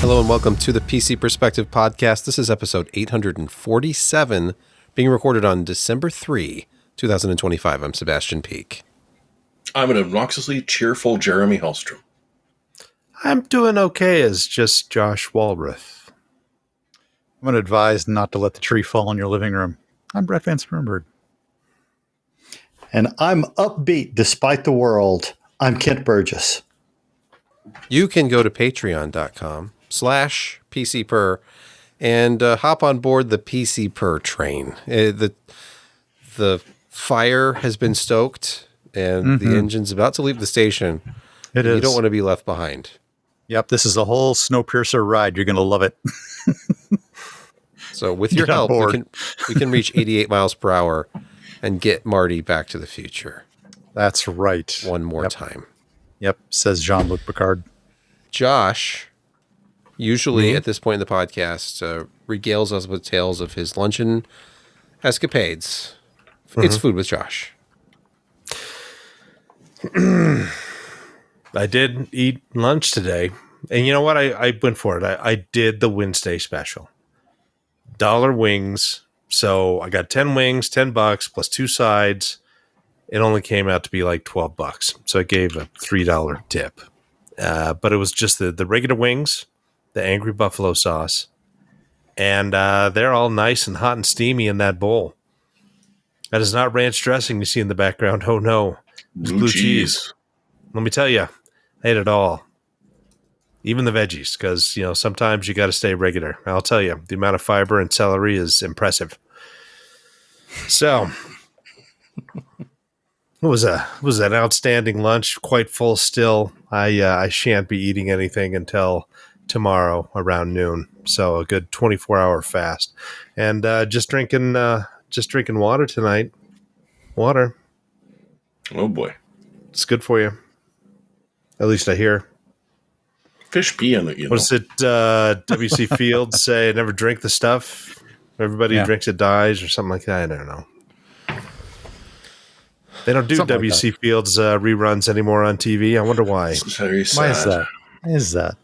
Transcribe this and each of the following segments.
Hello and welcome to the PC Perspective Podcast. This is episode 847, being recorded on December 3, 2025. I'm Sebastian Peak. I'm an obnoxiously cheerful Jeremy Hellstrom. I'm doing okay as just Josh Walrath. I'm going to advise not to let the tree fall in your living room. I'm Brett Van Spurnberg. And I'm upbeat despite the world. I'm Kent Burgess. You can go to patreon.com/PCPer and hop on board the PCPer train. The fire has been stoked and the engine's about to leave the station. It is. You don't want to be left behind. Yep, this is a whole Snowpiercer ride. You're going to love it. So with your help, we can reach 88 miles per hour and get Marty back to the future. That's right. One more time. Yep, says Jean-Luc Picard. Josh, usually at this point in the podcast, regales us with tales of his luncheon escapades. It's Food with Josh. I did eat lunch today. And you know what? I went for it. I did the Wednesday special. $1 wings. So I got 10 wings, $10 plus 2 sides. It only came out to be like $12. So I gave a $3 tip. But it was just the regular wings, the Angry Buffalo sauce. And they're all nice and hot and steamy in that bowl. That is not ranch dressing you see in the background. Oh, no. It's blue cheese. Let me tell you, I ate it all. Even the veggies, because, sometimes you got to stay regular. I'll tell you, the amount of fiber in celery is impressive. So, it was an outstanding lunch, quite full still. I shan't be eating anything until tomorrow around noon. So a good 24-hour fast, and just drinking water tonight. Water. Oh boy, it's good for you. At least I hear. Fish pee in it, What does it? W.C. Fields say, "Never drink the stuff. Everybody who drinks it dies," or something like that. I don't know. They don't do something W.C. like Fields reruns anymore on TV. I wonder why. It's very sad. Why is that?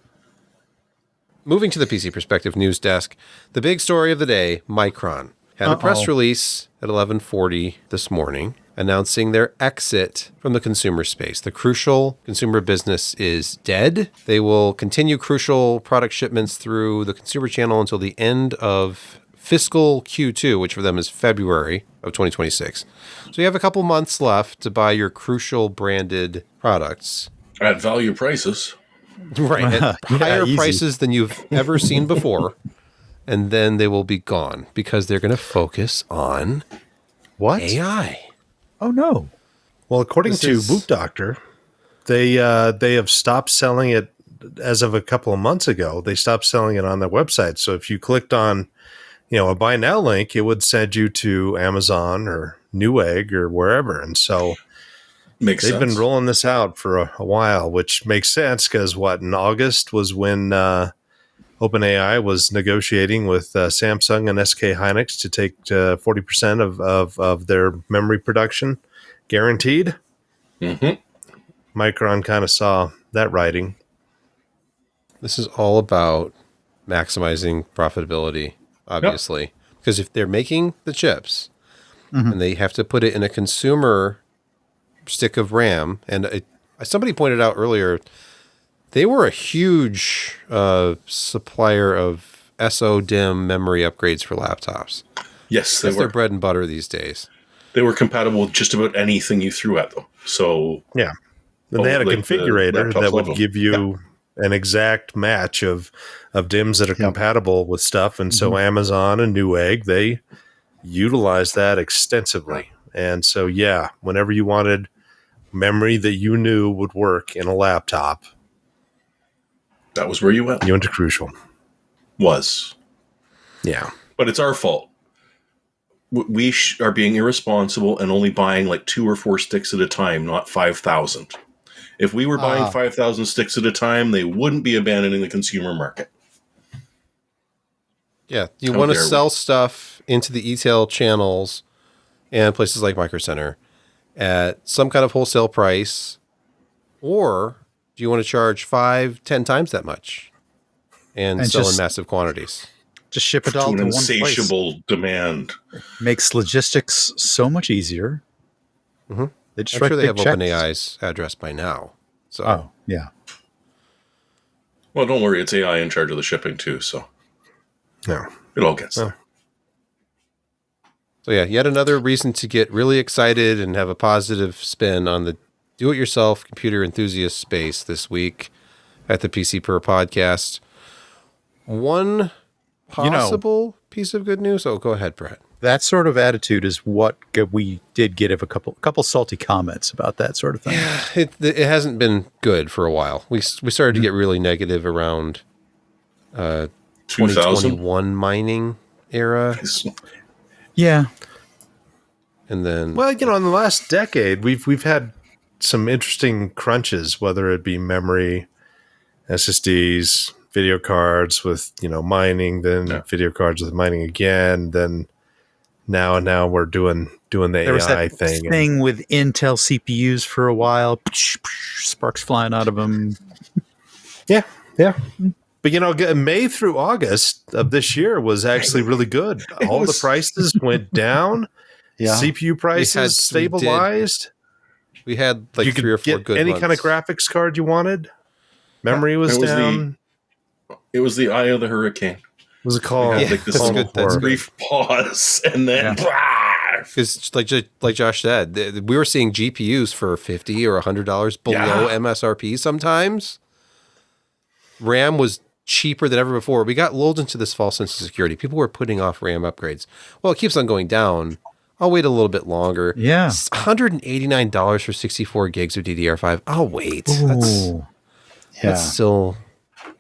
Moving to the PC Perspective news desk, the big story of the day, Micron, had a press release at 11:40 this morning announcing their exit from the consumer space. The Crucial consumer business is dead. They will continue Crucial product shipments through the consumer channel until the end of fiscal Q2, which for them is February of 2026. So you have a couple months left to buy your Crucial branded products. At value prices. Right, at higher prices than you've ever seen before. And then they will be gone because they're going to focus on What? AI. Oh, no. Well, according to Boot Doctor, they have stopped selling it as of a couple of months ago. They stopped selling it on their website. So if you clicked on, a buy now link, it would send you to Amazon or Newegg or wherever. And so they've been rolling this out for a while, which makes sense because in August was when OpenAI was negotiating with Samsung and SK Hynix to take 40% of their memory production guaranteed. Micron kind of saw that writing. This is all about maximizing profitability, obviously. Because if they're making the chips and they have to put it in a consumer stick of RAM, and somebody pointed out earlier, they were a huge supplier of SO-DIMM memory upgrades for laptops. Yes, That's their bread and butter these days. They were compatible with just about anything you threw at them. So yeah, and they had a configurator that would give you an exact match of DIMMs that are compatible with stuff. And so Amazon and Newegg, they utilize that extensively. And so, whenever you wanted memory that you knew would work in a laptop, that was where you went. You went to Crucial. Yeah. But it's our fault. We are being irresponsible and only buying like 2 or 4 sticks at a time, not 5,000. If we were buying 5,000 sticks at a time, they wouldn't be abandoning the consumer market. Yeah, you want to sell stuff into the e-tail channels and places like Micro Center at some kind of wholesale price, or do you want to charge 5-10 times that much? and sell in massive quantities. Just ship it To all an to one place. insatiable demand. Makes logistics so much easier. Mm-hmm. They just I'm write sure they big have checks. OpenAI's address by now. So, Oh, yeah. Well, don't worry, it's AI in charge of the shipping too, so No. it all gets there. So yeah, yet another reason to get really excited and have a positive spin on the do-it-yourself computer enthusiast space this week at the PCPer podcast. One possible piece of good news. Oh, go ahead, Brett. That sort of attitude is what we did get of a couple salty comments about that sort of thing. Yeah, it hasn't been good for a while. We started to get really negative around 2021 mining era, Yeah. and then Well, in the last decade, we've had some interesting crunches, whether it be memory, SSDs, video cards with mining, then video cards with mining again, then now we're doing the There was AI that thing. with Intel CPUs for a while. Sparks flying out of them. Yeah. But May through August of this year was actually really good. All the prices went down. Yeah. CPU prices stabilized. we had like You 3 or could 4 get good any months. kind of graphics card you wanted. Memory was down. It was the eye of the hurricane. Was it called? We had, like, this that's good. That's good. brief pause, and then Because like Josh said, we were seeing GPUs for $50 or $100 below MSRP sometimes. RAM was cheaper than ever before. We got lulled into this false sense of security. People were putting off RAM upgrades. Well, it keeps on going down. I'll wait a little bit longer. Yeah. It's $189 for 64 gigs of DDR5. I'll wait. That's still,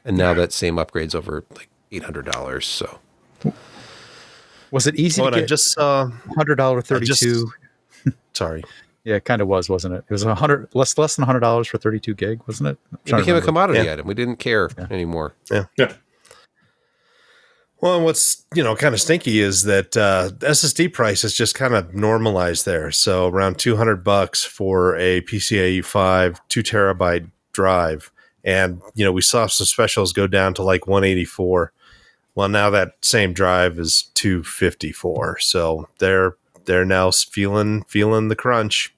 and now that same upgrade's over like $800. So Was it easy to I get just saw $100 32? Sorry. Yeah, it kind of wasn't it? It was less than $100 for 32 gig, wasn't it? it became a commodity Yeah. item. We didn't care anymore. yeah. Well, what's kind of stinky is that SSD price has just kind of normalized there. So around $200 for a PCIe 5 2 terabyte drive, and we saw some specials go down to like 184. Well, now that same drive is 254. So they're now feeling the crunch.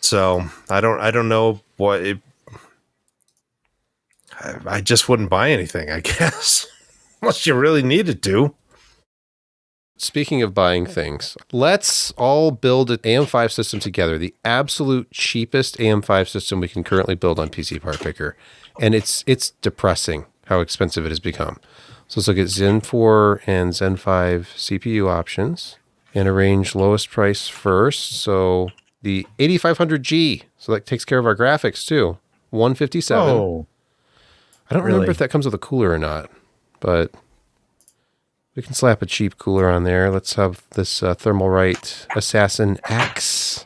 So I don't know what it. I just wouldn't buy anything, I guess, unless you really needed to. Speaking of buying things, let's all build an AM5 system together, the absolute cheapest AM5 system we can currently build on PCPartPicker. And it's depressing how expensive it has become. So let's look at Zen 4 and Zen 5 CPU options and arrange lowest price first. So the 8500G, so that takes care of our graphics too, 157. Oh, I don't remember if that comes with a cooler or not, but we can slap a cheap cooler on there. Let's have this Thermalright Assassin X.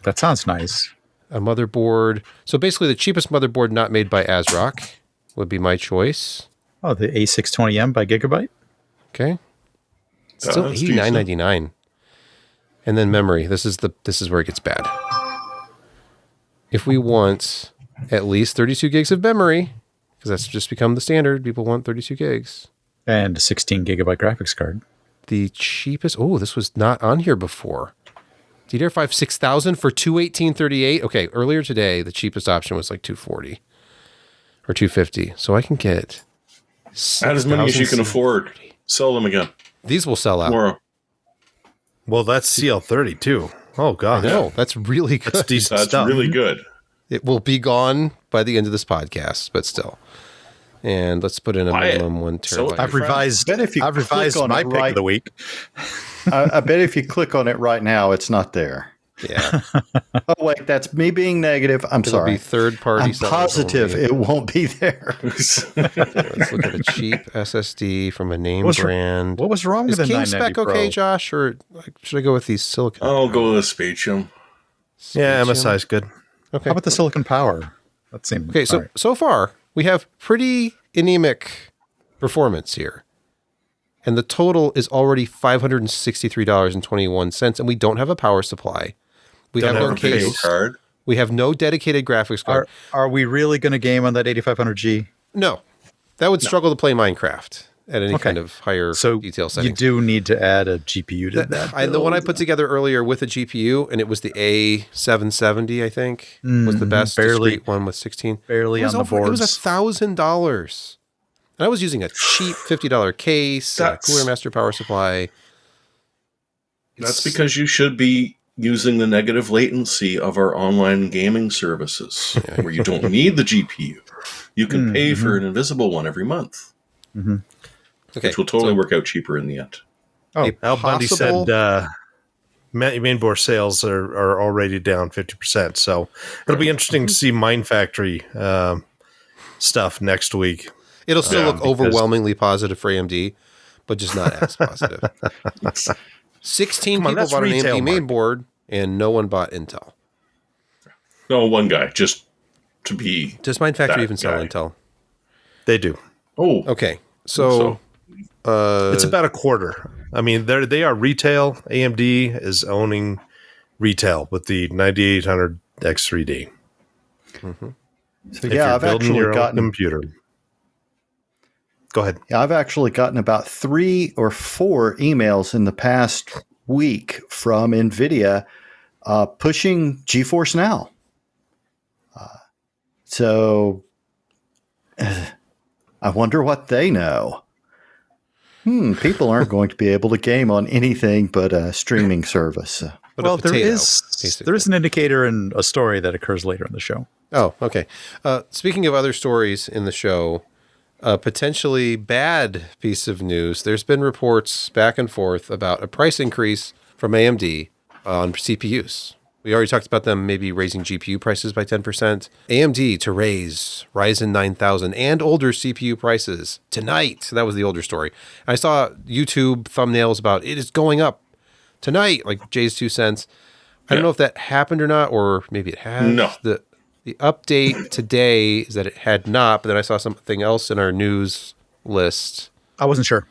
that sounds nice. A motherboard. So basically the cheapest motherboard not made by ASRock would be my choice. Oh, the A620M by Gigabyte? Okay. Still That's $89.99. And then memory. This is where it gets bad. If we want at least 32 gigs of memory, because that's just become the standard, people want 32 gigs. And a 16 gigabyte graphics card. The cheapest, this was not on here before. DDR5 6000 for $218.38. Okay, earlier today, the cheapest option was like $240 or $250. So I can get Add as many as you can afford. Sell them again These will sell out. tomorrow. Well, that's CL30 too. Oh God, No, that's really good. that's decent That's stuff. really good. It will be gone by the end of this podcast, but still. And let's put in a Buy it. minimum 1 Sell it. terabyte. I've revised. bet if you I've revised click on my it pick right- of the week. I bet if you click on it right now, it's not there. Yeah, Oh, wait, that's me being negative. I'm it'll sorry. be third-party. I'm sellers positive only. it won't be there. Let's look at a cheap SSD from a name What's- brand. What was wrong Is with the King 990 Spec okay, Pro? Josh, or should I go with these silicon? I'll go with Spatium. Yeah, Spatium? MSI's good. Okay. How about the Silicon Power? That seemed Okay, all right. so far we have pretty anemic performance here, and the total is already $563.21, and we don't have a power supply. We Don't have have no a Video case. card. We have no dedicated graphics card. Are we really going to game on that 8500G? No, That would struggle to play Minecraft at any Okay. kind of higher detail You settings. do need to add a GPU to that. The one I put together earlier with a GPU, and it was the A770, I think, was the best discrete one with 16. Barely on the boards. It was $1,000. And I was using a cheap $50 case, a Cooler Master power supply. That's because you should be using the negative latency of our online gaming services, where you don't need the GPU. You can pay for an invisible one every month, which will totally work out cheaper in the end. Oh, Al Bundy said mainboard sales are already down 50%. So it'll be interesting to see Mind Factory stuff next week. It'll still look overwhelmingly positive for AMD, but just not as positive. 16 people bought an AMD mainboard, and no one bought Intel. No, one guy, just to be. Does Mind Factory that even sell guy. Intel? They do. Oh, Okay, so It's about a quarter. I mean, they are retail. AMD is owning retail with the 9800 X3D. So If yeah, you're I've building actually your own gotten computer. Go ahead. Yeah, I've actually gotten about 3 or 4 emails in the past week from NVIDIA pushing GeForce Now. So I wonder what they know. People aren't going to be able to game on anything but a streaming service. but Well, a potato, there basically. is an indicator in a story that occurs later in the show. Oh, okay. Speaking of other stories in the show, a potentially bad piece of news. There's been reports back and forth about a price increase from AMD on CPUs. We already talked about them maybe raising GPU prices by 10%. AMD to raise Ryzen 9000 and older CPU prices tonight. That was the older story. I saw YouTube thumbnails about it is going up tonight, like Jay's 2 cents. I don't know if that happened or not, or maybe it has. No. The update today is that it had not, but then I saw something else in our news list. I wasn't sure.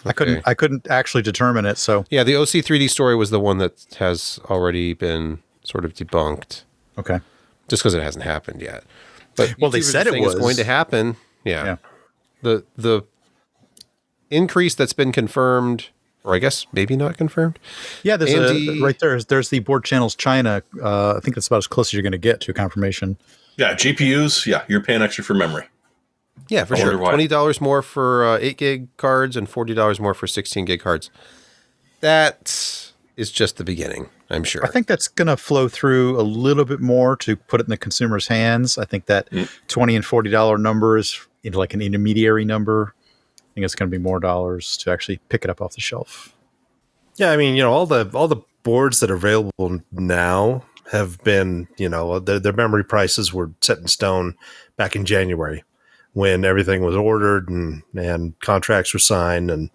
Okay. I couldn't actually determine it. So Yeah, the OC3D story was the one that has already been sort of debunked, okay. just because it hasn't happened yet. But Well, they YouTubers said are it saying it's was. going to happen. Yeah. Yeah. The increase that's been confirmed, or I guess maybe not confirmed. Yeah, there's AMD right there. There's the board channels China. I think that's about as close as you're going to get to confirmation. yeah, GPUs. Yeah, you're paying extra for memory. Yeah, for I sure. wonder why. $20 more for 8 gig cards and $40 more for 16 gig cards. That is just the beginning, I'm sure. I think that's going to flow through a little bit more to put it in the consumer's hands. I think that $20 and $40 number is like an intermediary number. I think it's going to be more dollars to actually pick it up off the shelf. Yeah, I mean, all the boards that are available now have been, their memory prices were set in stone back in January when everything was ordered and contracts were signed, and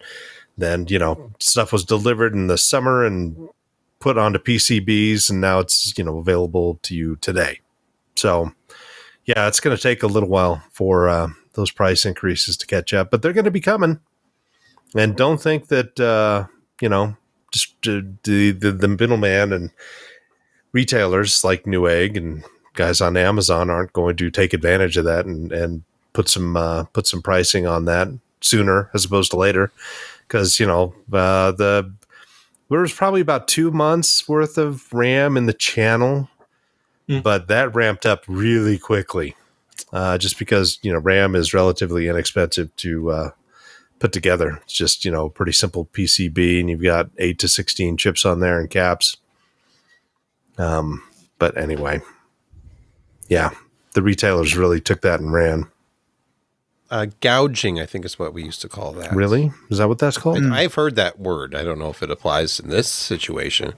then, stuff was delivered in the summer and put onto PCBs, and now it's, available to you today. So, yeah, it's going to take a little while for those price increases to catch up, but they're going to be coming. And don't think that, just the middleman and retailers like Newegg and guys on Amazon aren't going to take advantage of that and put some pricing on that sooner as opposed to later, because there was probably about 2 months worth of RAM in the channel, but that ramped up really quickly, just because RAM is relatively inexpensive to put together. It's just pretty simple PCB, and you've got 8 to 16 chips on there and caps. But anyway, yeah, the retailers really took that and ran. Gouging, I think, is what we used to call that. Really? Is that what that's called? I've heard that word. I don't know if it applies in this situation.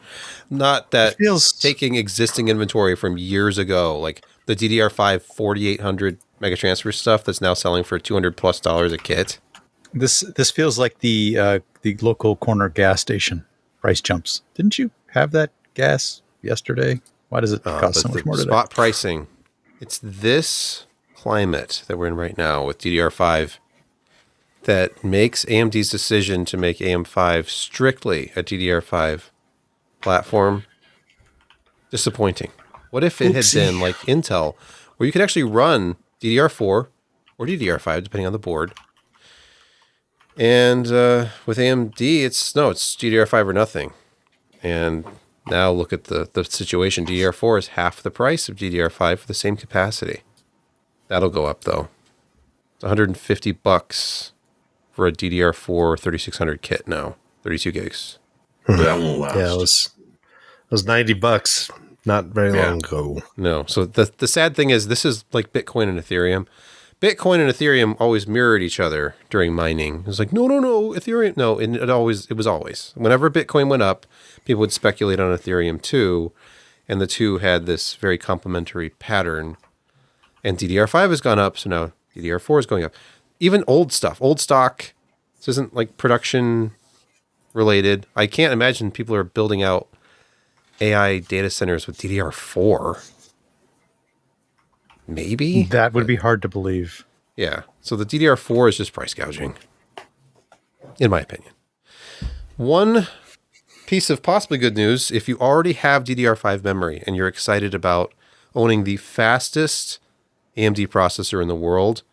Not that taking existing inventory from years ago, like the DDR5 4800 megatransfer stuff that's now selling for $200+ a kit. This feels like the local corner gas station price jumps. Didn't you have that gas yesterday? Why does it cost so much more today? Spot pricing. It's this climate that we're in right now with DDR5 that makes AMD's decision to make AM5 strictly a DDR5 platform disappointing. What if it had been like Intel, where you could actually run DDR4 or DDR5, depending on the board. And with AMD, it's DDR5 or nothing. And now look at the situation. DDR4 is half the price of DDR5 for the same capacity. That'll go up, though. It's $150 for a DDR4 3600 kit now, 32 gigs. That won't last. Yeah, it was $90 not very long ago. No. So the sad thing is this is like Bitcoin and Ethereum. Bitcoin and Ethereum always mirrored each other during mining. It was like, no, Ethereum. No, and it was always. Whenever Bitcoin went up, people would speculate on Ethereum too. And the two had this very complementary pattern. And DDR5 has gone up, so now DDR4 is going up. Even old stuff, old stock, this isn't like production related. I can't imagine people are building out AI data centers with DDR4. Maybe? That would be hard to believe. Yeah. So the DDR4 is just price gouging, in my opinion. One piece of possibly good news, if you already have DDR5 memory and you're excited about owning the fastest AMD processor in the world,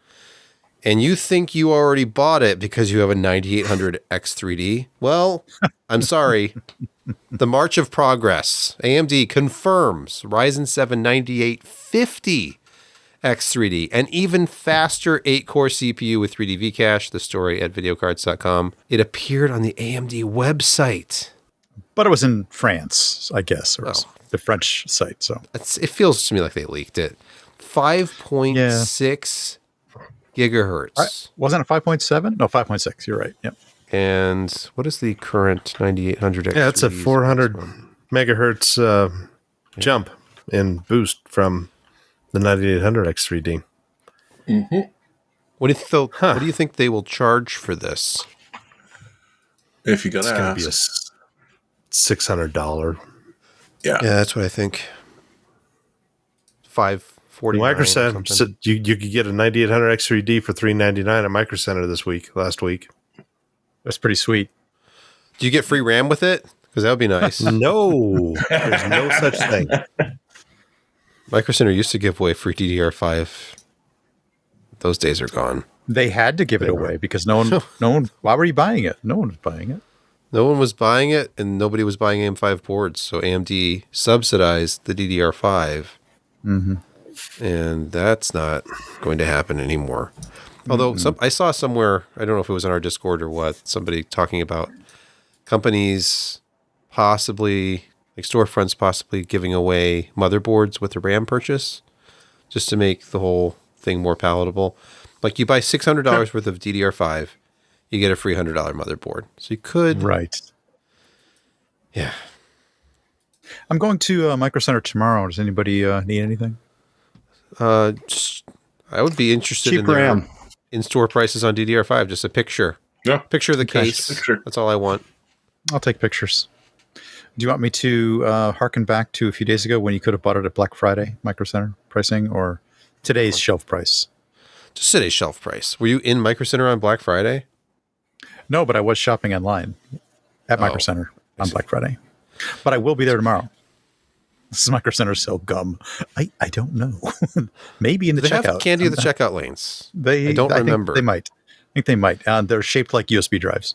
and you think you already bought it because you have a 9800 X3D, well, I'm sorry. The March of Progress. AMD confirms Ryzen 7 9850 X3D, an even faster 8-core CPU with 3D V-Cache, the story at videocards.com. It appeared on the AMD website. But it was in France, I guess, or the French site. So it feels to me like they leaked it. 5.6 gigahertz. Wasn't it 5.7? No, 5.6. You're right. Yep. And what is the current 9800 X3D? Yeah, it's a 400 megahertz jump in boost from the 9800 X3D. Mm-hmm. What do you think they will charge for this? If you got to It's going to ask. be a $600. Yeah, that's what I think. $549. Micro said you could get a 9800 X3D for $399 at Micro Center last week. That's pretty sweet. Do you get free RAM with it? Because that would be nice. No, there's no such thing. Micro Center used to give away free DDR5. Those days are gone. They had to give it away because no one. Why were you buying it? No one was buying it. No one was buying it, and nobody was buying AM5 boards. So AMD subsidized the DDR5. Mm-hmm. And that's not going to happen anymore. Although I saw somewhere, I don't know if it was in our Discord or what, somebody talking about companies possibly, like storefronts possibly giving away motherboards with a RAM purchase just to make the whole thing more palatable. Like you buy $600 worth of DDR5, you get a free $100 motherboard. So you could. Right. Yeah. I'm going to Micro Center tomorrow. Does anybody need anything? I would be interested Cheap in their RAM. in-store prices on DDR5. Just a picture. Yeah. Picture of the case. Picture. That's all I want. I'll take pictures. Do you want me to harken back to a few days ago when you could have bought it at Black Friday, Micro Center pricing, or today's shelf price? Just today's shelf price. Were you in Micro Center on Black Friday? No, but I was shopping online at Micro Center on Black Friday. But I will be there tomorrow. This is Micro Center sell gum. I don't know. Maybe in the They checkout. have candy at the checkout lanes. I don't remember. Think they might. I think they might. They're shaped like USB drives.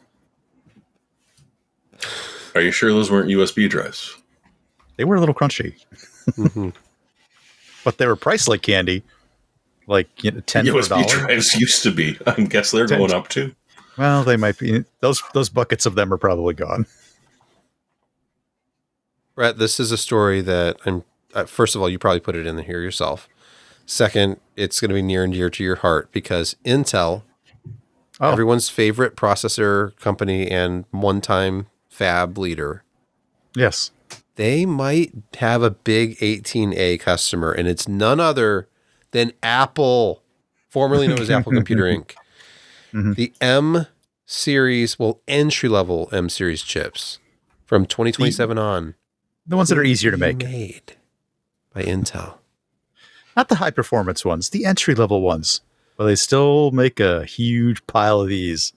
Are you sure those weren't USB drives? They were a little crunchy. Mm-hmm. But they were priced like candy. Like 10 USB for $1. drives used to be. I guess they're going up too. Well, they might be. Those buckets of them are probably gone. Brett, this is a story that I'm. First of all, you probably put it in here yourself. Second, it's going to be near and dear to your heart because Intel, everyone's favorite processor company and one-time fab leader, Yes. they might have a big 18A customer, and it's none other than Apple, formerly known as Apple Computer Inc. Mm-hmm. The M series, entry-level M series chips from 2027 on. The ones that are easier to make. Made by Intel. Not the high performance ones, the entry level ones. But they still make a huge pile of these.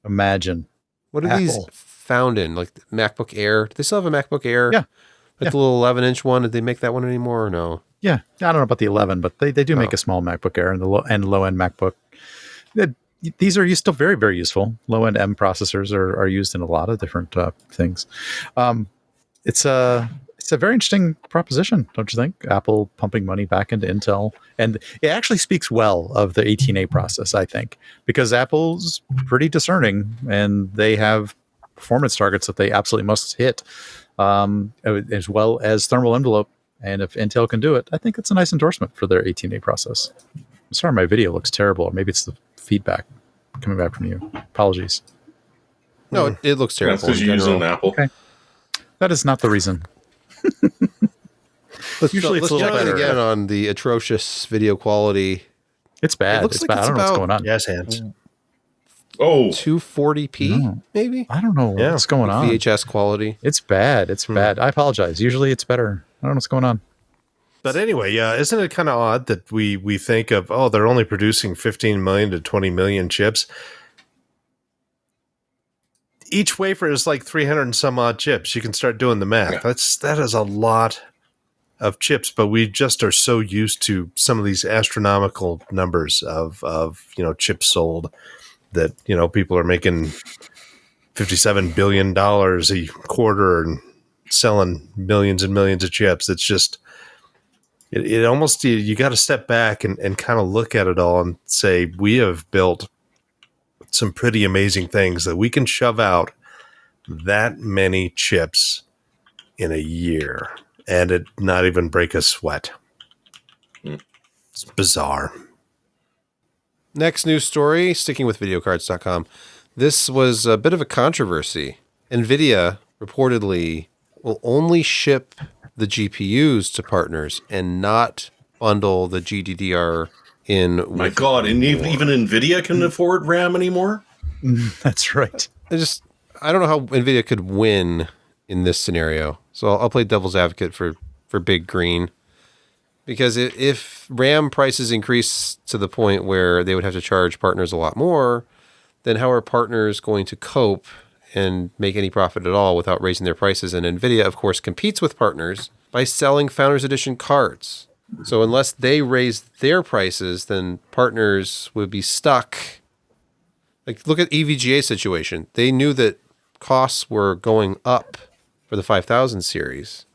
Imagine. What are Apple. these found in? Like the MacBook Air? Do they still have a MacBook Air? Yeah. Like the little 11-inch one. Did they make that one anymore or no? Yeah, I don't know about the 11, but they do make a small MacBook Air and the low end MacBook. These are still very, very useful. Low end M processors are used in a lot of different things. It's a very interesting proposition, don't you think? Apple pumping money back into Intel, and it actually speaks well of the 18A process, I think, because Apple's pretty discerning and they have performance targets that they absolutely must hit, as well as thermal envelope. And if Intel can do it, I think it's a nice endorsement for their 18A process. I'm sorry, my video looks terrible, or maybe it's the feedback coming back from you. Apologies. No, it looks terrible. That's because you're using an Apple. Okay. That is not the reason. Usually it's a little better. Again on the atrocious video quality. It's bad. It looks It's like bad. it's I don't know what's about- going on. Yes, hands. Oh, 240p, maybe? I don't know what's going on. VHS quality. It's bad. It's bad. I apologize. Usually it's better. I don't know what's going on. But anyway, yeah, isn't it kind of odd that we think of, they're only producing 15 million to 20 million chips? Each wafer is like 300 and some odd chips. You can start doing the math. Yeah. That is a lot of chips, but we just are so used to some of these astronomical numbers of chips sold that, people are making $57 billion a quarter and selling millions and millions of chips. It's just, it almost, you got to step back and kind of look at it all and say, we have built some pretty amazing things that we can shove out that many chips in a year and it not even break a sweat. It's bizarre. Next news story, sticking with videocards.com. This was a bit of a controversy. NVIDIA reportedly will only ship the GPUs to partners and not bundle the GDDR in. my God. And even NVIDIA can afford RAM anymore? That's right. I don't know how NVIDIA could win in this scenario. So I'll play devil's advocate for Big Green. Because if RAM prices increase to the point where they would have to charge partners a lot more, then how are partners going to cope and make any profit at all without raising their prices? And NVIDIA, of course, competes with partners by selling Founders Edition cards. So unless they raise their prices, then partners would be stuck. Like, look at EVGA situation. They knew that costs were going up for the 5000 series.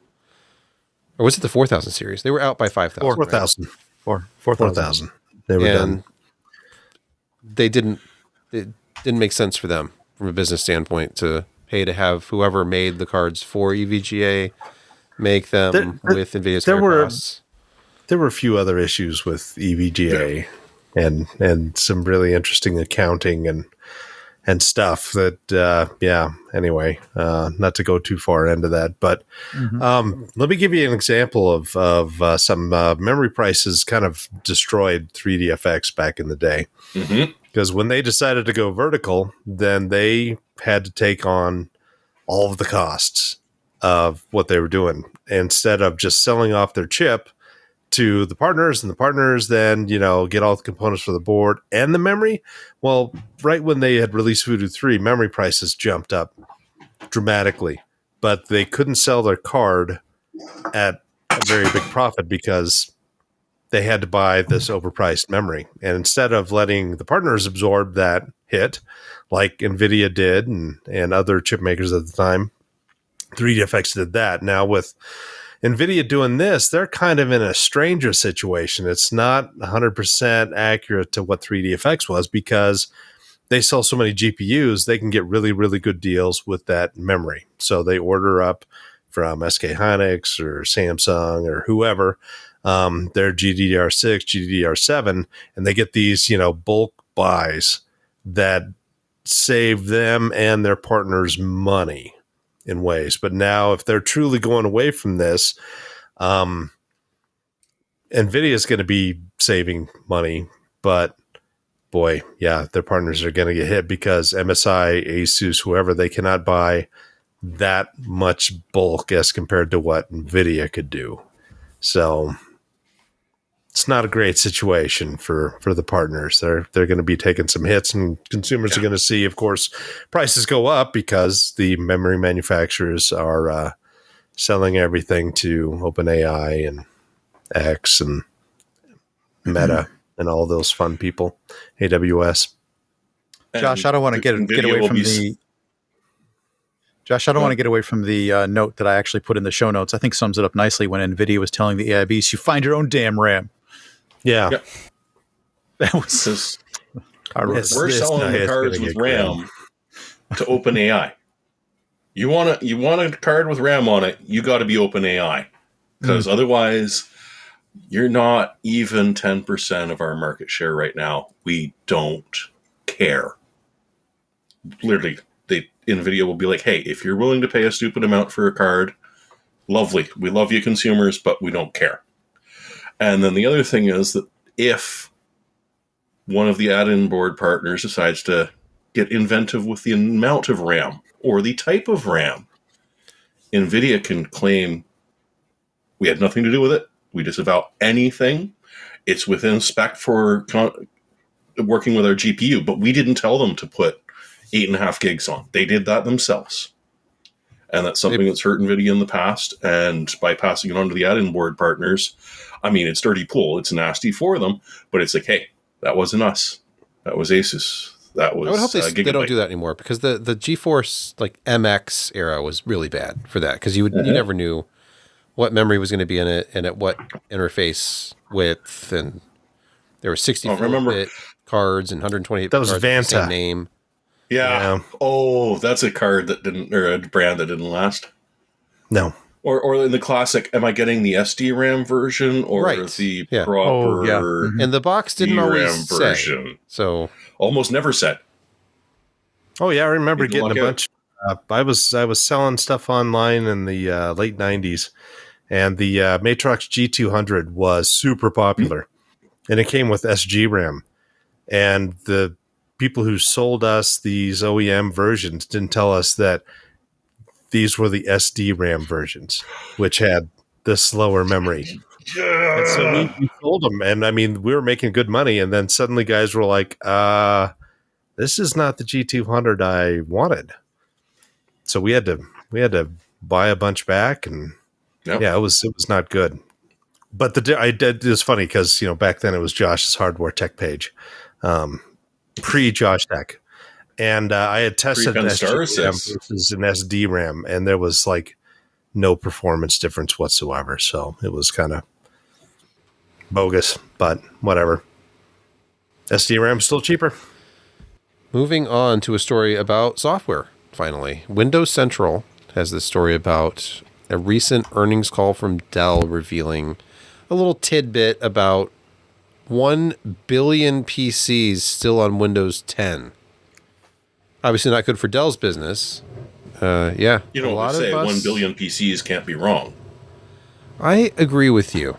Or was it the 4000 series? They were out by 5,000. 4,000. Right? 4,000. They were done. It didn't make sense for them from a business standpoint to pay to have whoever made the cards for EVGA make them with NVIDIA's higher costs. There were a few other issues with EVGA and some really interesting accounting and stuff that, anyway, not to go too far into that, but let me give you an example of some memory prices kind of destroyed 3DFX back in the day. Because when they decided to go vertical, then they had to take on all of the costs of what they were doing instead of just selling off their chip to the partners, and the partners then, get all the components for the board and the memory. Well, right when they had released Voodoo 3, memory prices jumped up dramatically, but they couldn't sell their card at a very big profit because they had to buy this overpriced memory. And instead of letting the partners absorb that hit, like NVIDIA did and other chip makers at the time, 3DFX did that. Now with NVIDIA doing this, they're kind of in a stranger situation. It's not 100% accurate to what 3DFX was because they sell so many GPUs, they can get really, really good deals with that memory. So they order up from SK Hynix or Samsung or whoever, their GDDR6, GDDR7, and they get these, bulk buys that save them and their partners money in ways. But now if they're truly going away from this, NVIDIA is going to be saving money, but boy, yeah, their partners are going to get hit because MSI, Asus, whoever, they cannot buy that much bulk as compared to what NVIDIA could do. So it's not a great situation for the partners. They're going to be taking some hits, and consumers are going to see, of course, prices go up because the memory manufacturers are selling everything to OpenAI X and Meta and all those fun people, AWS. Josh, I don't want to get away from the. Josh, I don't want to get away from the note that I actually put in the show notes. I think sums it up nicely when NVIDIA was telling the AIBs, "You find your own damn RAM." Yeah, yep. That was. We're selling the cards with RAM to OpenAI. You want a card with RAM on it? You got to be OpenAI, because otherwise, you're not even 10% of our market share right now. We don't care. Literally. NVIDIA will be like, hey, if you're willing to pay a stupid amount for a card, lovely. We love you consumers, but we don't care. And then the other thing is that if one of the add-in board partners decides to get inventive with the amount of RAM or the type of RAM, NVIDIA can claim we had nothing to do with it. We disavow anything. It's within spec for working with our GPU, but we didn't tell them to put 8.5 gigs on. They did that themselves. And that's something that's hurt NVIDIA in the past. And by passing it on to the add-in board partners, I mean, it's dirty pool. It's nasty for them. But it's like, hey, that wasn't us. That was Asus. That was I would hope they don't do that anymore, because the GeForce like MX era was really bad for that, because you never knew what memory was going to be in it and at what interface width. And there were 64-bit cards and 128 that was cards Vanta. with the same name. Yeah. Oh, that's a card that didn't, or a brand that didn't last. No. Or in the classic, am I getting the SDRAM version or the proper And the box didn't always version? Say. So almost never said. Oh yeah, I remember getting a bunch. I was selling stuff online in the late 90s, and the Matrox G200 was super popular, and it came with SGRAM, and the people who sold us these OEM versions didn't tell us that these were the SD-RAM versions, which had the slower memory. And so we sold them, and I mean, we were making good money, and then suddenly guys were like, this is not the G200 I wanted. So we had to buy a bunch back, and it was not good. But it was funny because, back then it was Josh's Hardware Tech page. Pre-Josh Tech, and I had tested an SGRAM versus an SD-RAM, and there was like no performance difference whatsoever. So it was kind of bogus, but whatever. SD-RAM still cheaper. Moving on to a story about software. Finally, Windows Central has this story about a recent earnings call from Dell revealing a little tidbit about 1 billion PCs still on Windows 10. Obviously not good for Dell's business. You know what they say, 1 billion PCs can't be wrong. I agree with you.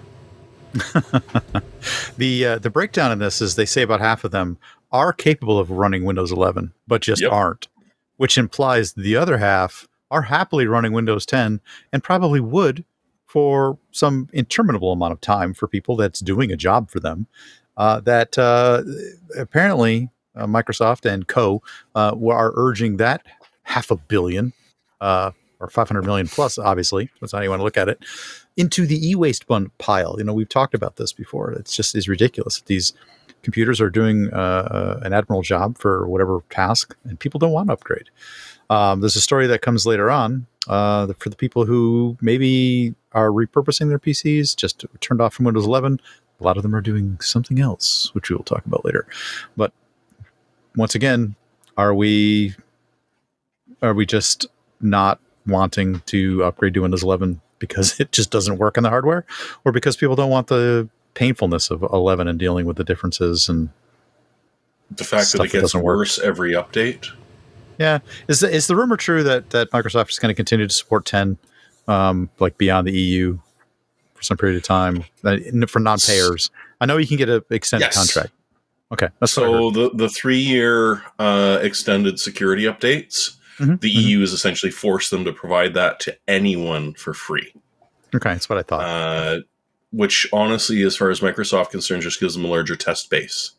The breakdown in this is they say about half of them are capable of running Windows 11, but just aren't, which implies the other half are happily running Windows 10 and probably would for some interminable amount of time for people that's doing a job for them. Apparently Microsoft and co. Are urging that 500 million or 500 million plus, obviously, that's how you want to look at it, into the e-waste pile. We've talked about this before. It's just is ridiculous. These computers are doing an admirable job for whatever task, and people don't want to upgrade. There's a story that comes later on for the people who maybe are repurposing their PCs, just turned off from Windows 11. A lot of them are doing something else, which we will talk about later. But once again, are we just not wanting to upgrade to Windows 11 because it just doesn't work on the hardware, or because people don't want the painfulness of 11 and dealing with the differences and the fact that it gets worse every update? Yeah. Is the rumor true that Microsoft is going to continue to support 10 like beyond the EU for some period of time for non-payers? I know you can get an extended contract. Okay. So the 3-year extended security updates, the EU has essentially forced them to provide that to anyone for free. Okay. That's what I thought. Which honestly, as far as Microsoft is concerned, just gives them a larger test base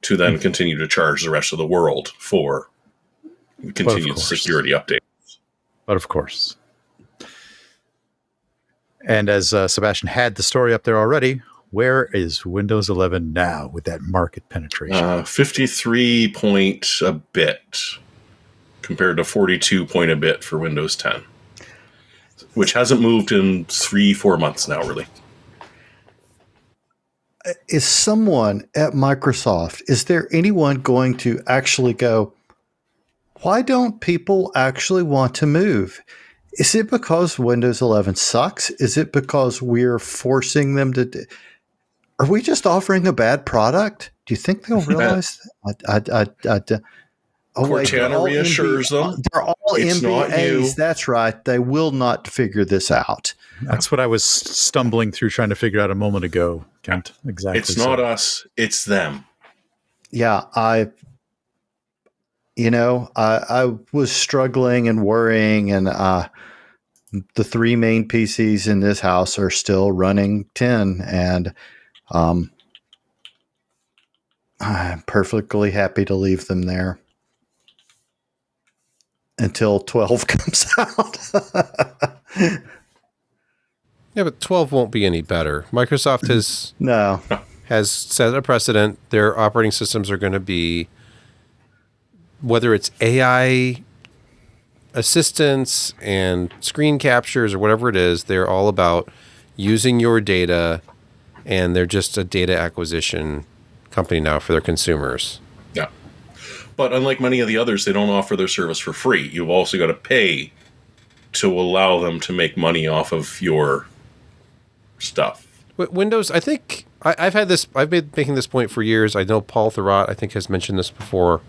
to then continue to charge the rest of the world for continued security updates. But of course. And as Sebastian had the story up there already, where is Windows 11 now with that market penetration? 53 point a bit compared to 42 point a bit for Windows 10, which hasn't moved in 3-4 months now, really. Is someone at Microsoft, is there anyone going to actually go, why don't people actually want to move? Is it because Windows 11 sucks? Is it because we're forcing them to? Are we just offering a bad product? Do you think they'll realize that? Cortana reassures them. They're all It's not you. MBAs. That's right. They will not figure this out. That's what I was stumbling through trying to figure out a moment ago, Kent. Exactly. It's not us. It's them. Yeah, I was struggling and worrying, and the three main PCs in this house are still running 10, and I'm perfectly happy to leave them there until 12 comes out. Yeah, but 12 won't be any better. Microsoft has set a precedent. Their operating systems are going to be, whether it's AI assistants and screen captures or whatever it is, they're all about using your data, and they're just a data acquisition company now for their consumers. Yeah. But unlike many of the others, they don't offer their service for free. You've also got to pay to allow them to make money off of your stuff. Windows, I think, I've been making this point for years. I know Paul Thurrott, I think, has mentioned this before,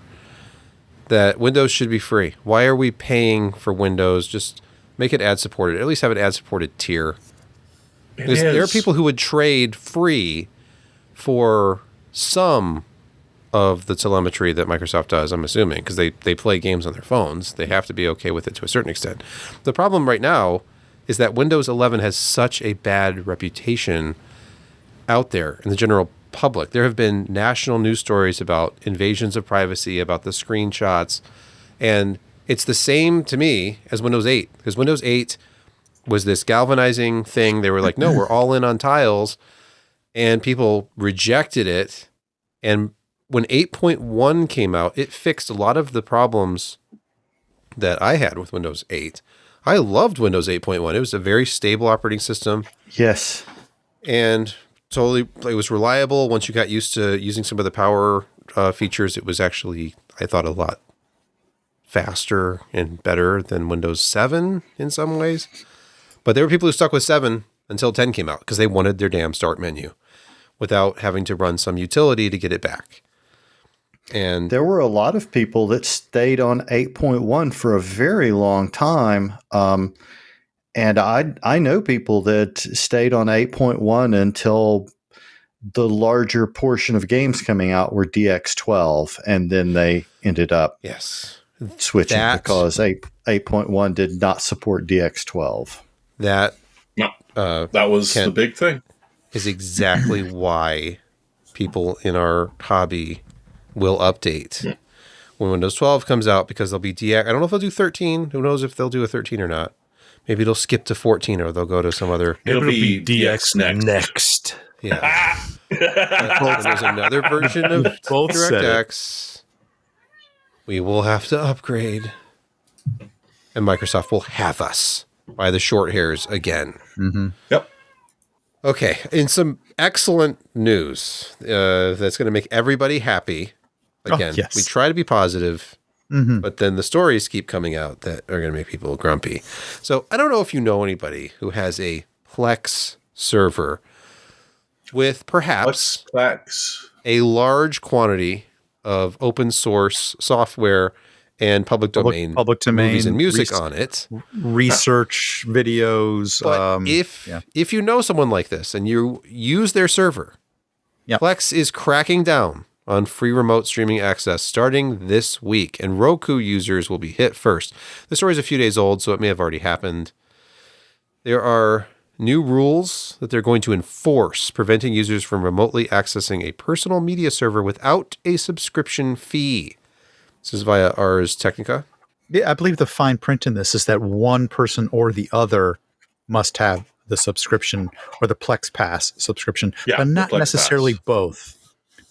that Windows should be free. Why are we paying for Windows? Just make it ad-supported. At least have an ad-supported tier. Because there are people who would trade free for some of the telemetry that Microsoft does, I'm assuming, because they play games on their phones. They have to be okay with it to a certain extent. The problem right now is that Windows 11 has such a bad reputation out there in the general public. There have been national news stories about invasions of privacy, about the screenshots, and it's the same to me as Windows 8, because Windows 8 was this galvanizing thing. They were like, no, we're all in on tiles, and people rejected it. And when 8.1 came out, it fixed a lot of the problems that I had with Windows 8. I loved Windows 8.1. It was a very stable operating system. Yes. And totally, it was reliable. Once you got used to using some of the power features, it was actually, I thought, a lot faster and better than Windows 7 in some ways. But there were people who stuck with 7 until 10 came out because they wanted their damn start menu without having to run some utility to get it back. And there were a lot of people that stayed on 8.1 for a very long time. And I know people that stayed on 8.1 until the larger portion of games coming out were DX12, and then they ended up switching because 8.1 did not support DX12. That was the big thing. Is exactly why people in our hobby will update when Windows 12 comes out, because they'll be I don't know if they'll do 13. Who knows if they'll do a 13 or not. Maybe it'll skip to 14, or they'll go to some other. It'll be DX next. Yeah. There's another version of DirectX. We will have to upgrade, and Microsoft will have us by the short hairs again. Mm-hmm. Yep. Okay, in some excellent news that's going to make everybody happy. Again, we try to be positive, but then the stories keep coming out that are going to make people grumpy. So I don't know if you know anybody who has a Plex server with perhaps a large quantity of open source software and public domain movies and music on it. Research videos. But if you know someone like this and you use their server, Plex is cracking down on free remote streaming access starting this week, and Roku users will be hit first. The story is a few days old, so it may have already happened. There are new rules that they're going to enforce, preventing users from remotely accessing a personal media server without a subscription fee. This is via Ars Technica. Yeah, I believe the fine print in this is that one person or the other must have the subscription or the Plex Pass subscription, Yeah, but not the Plex necessarily Pass. both.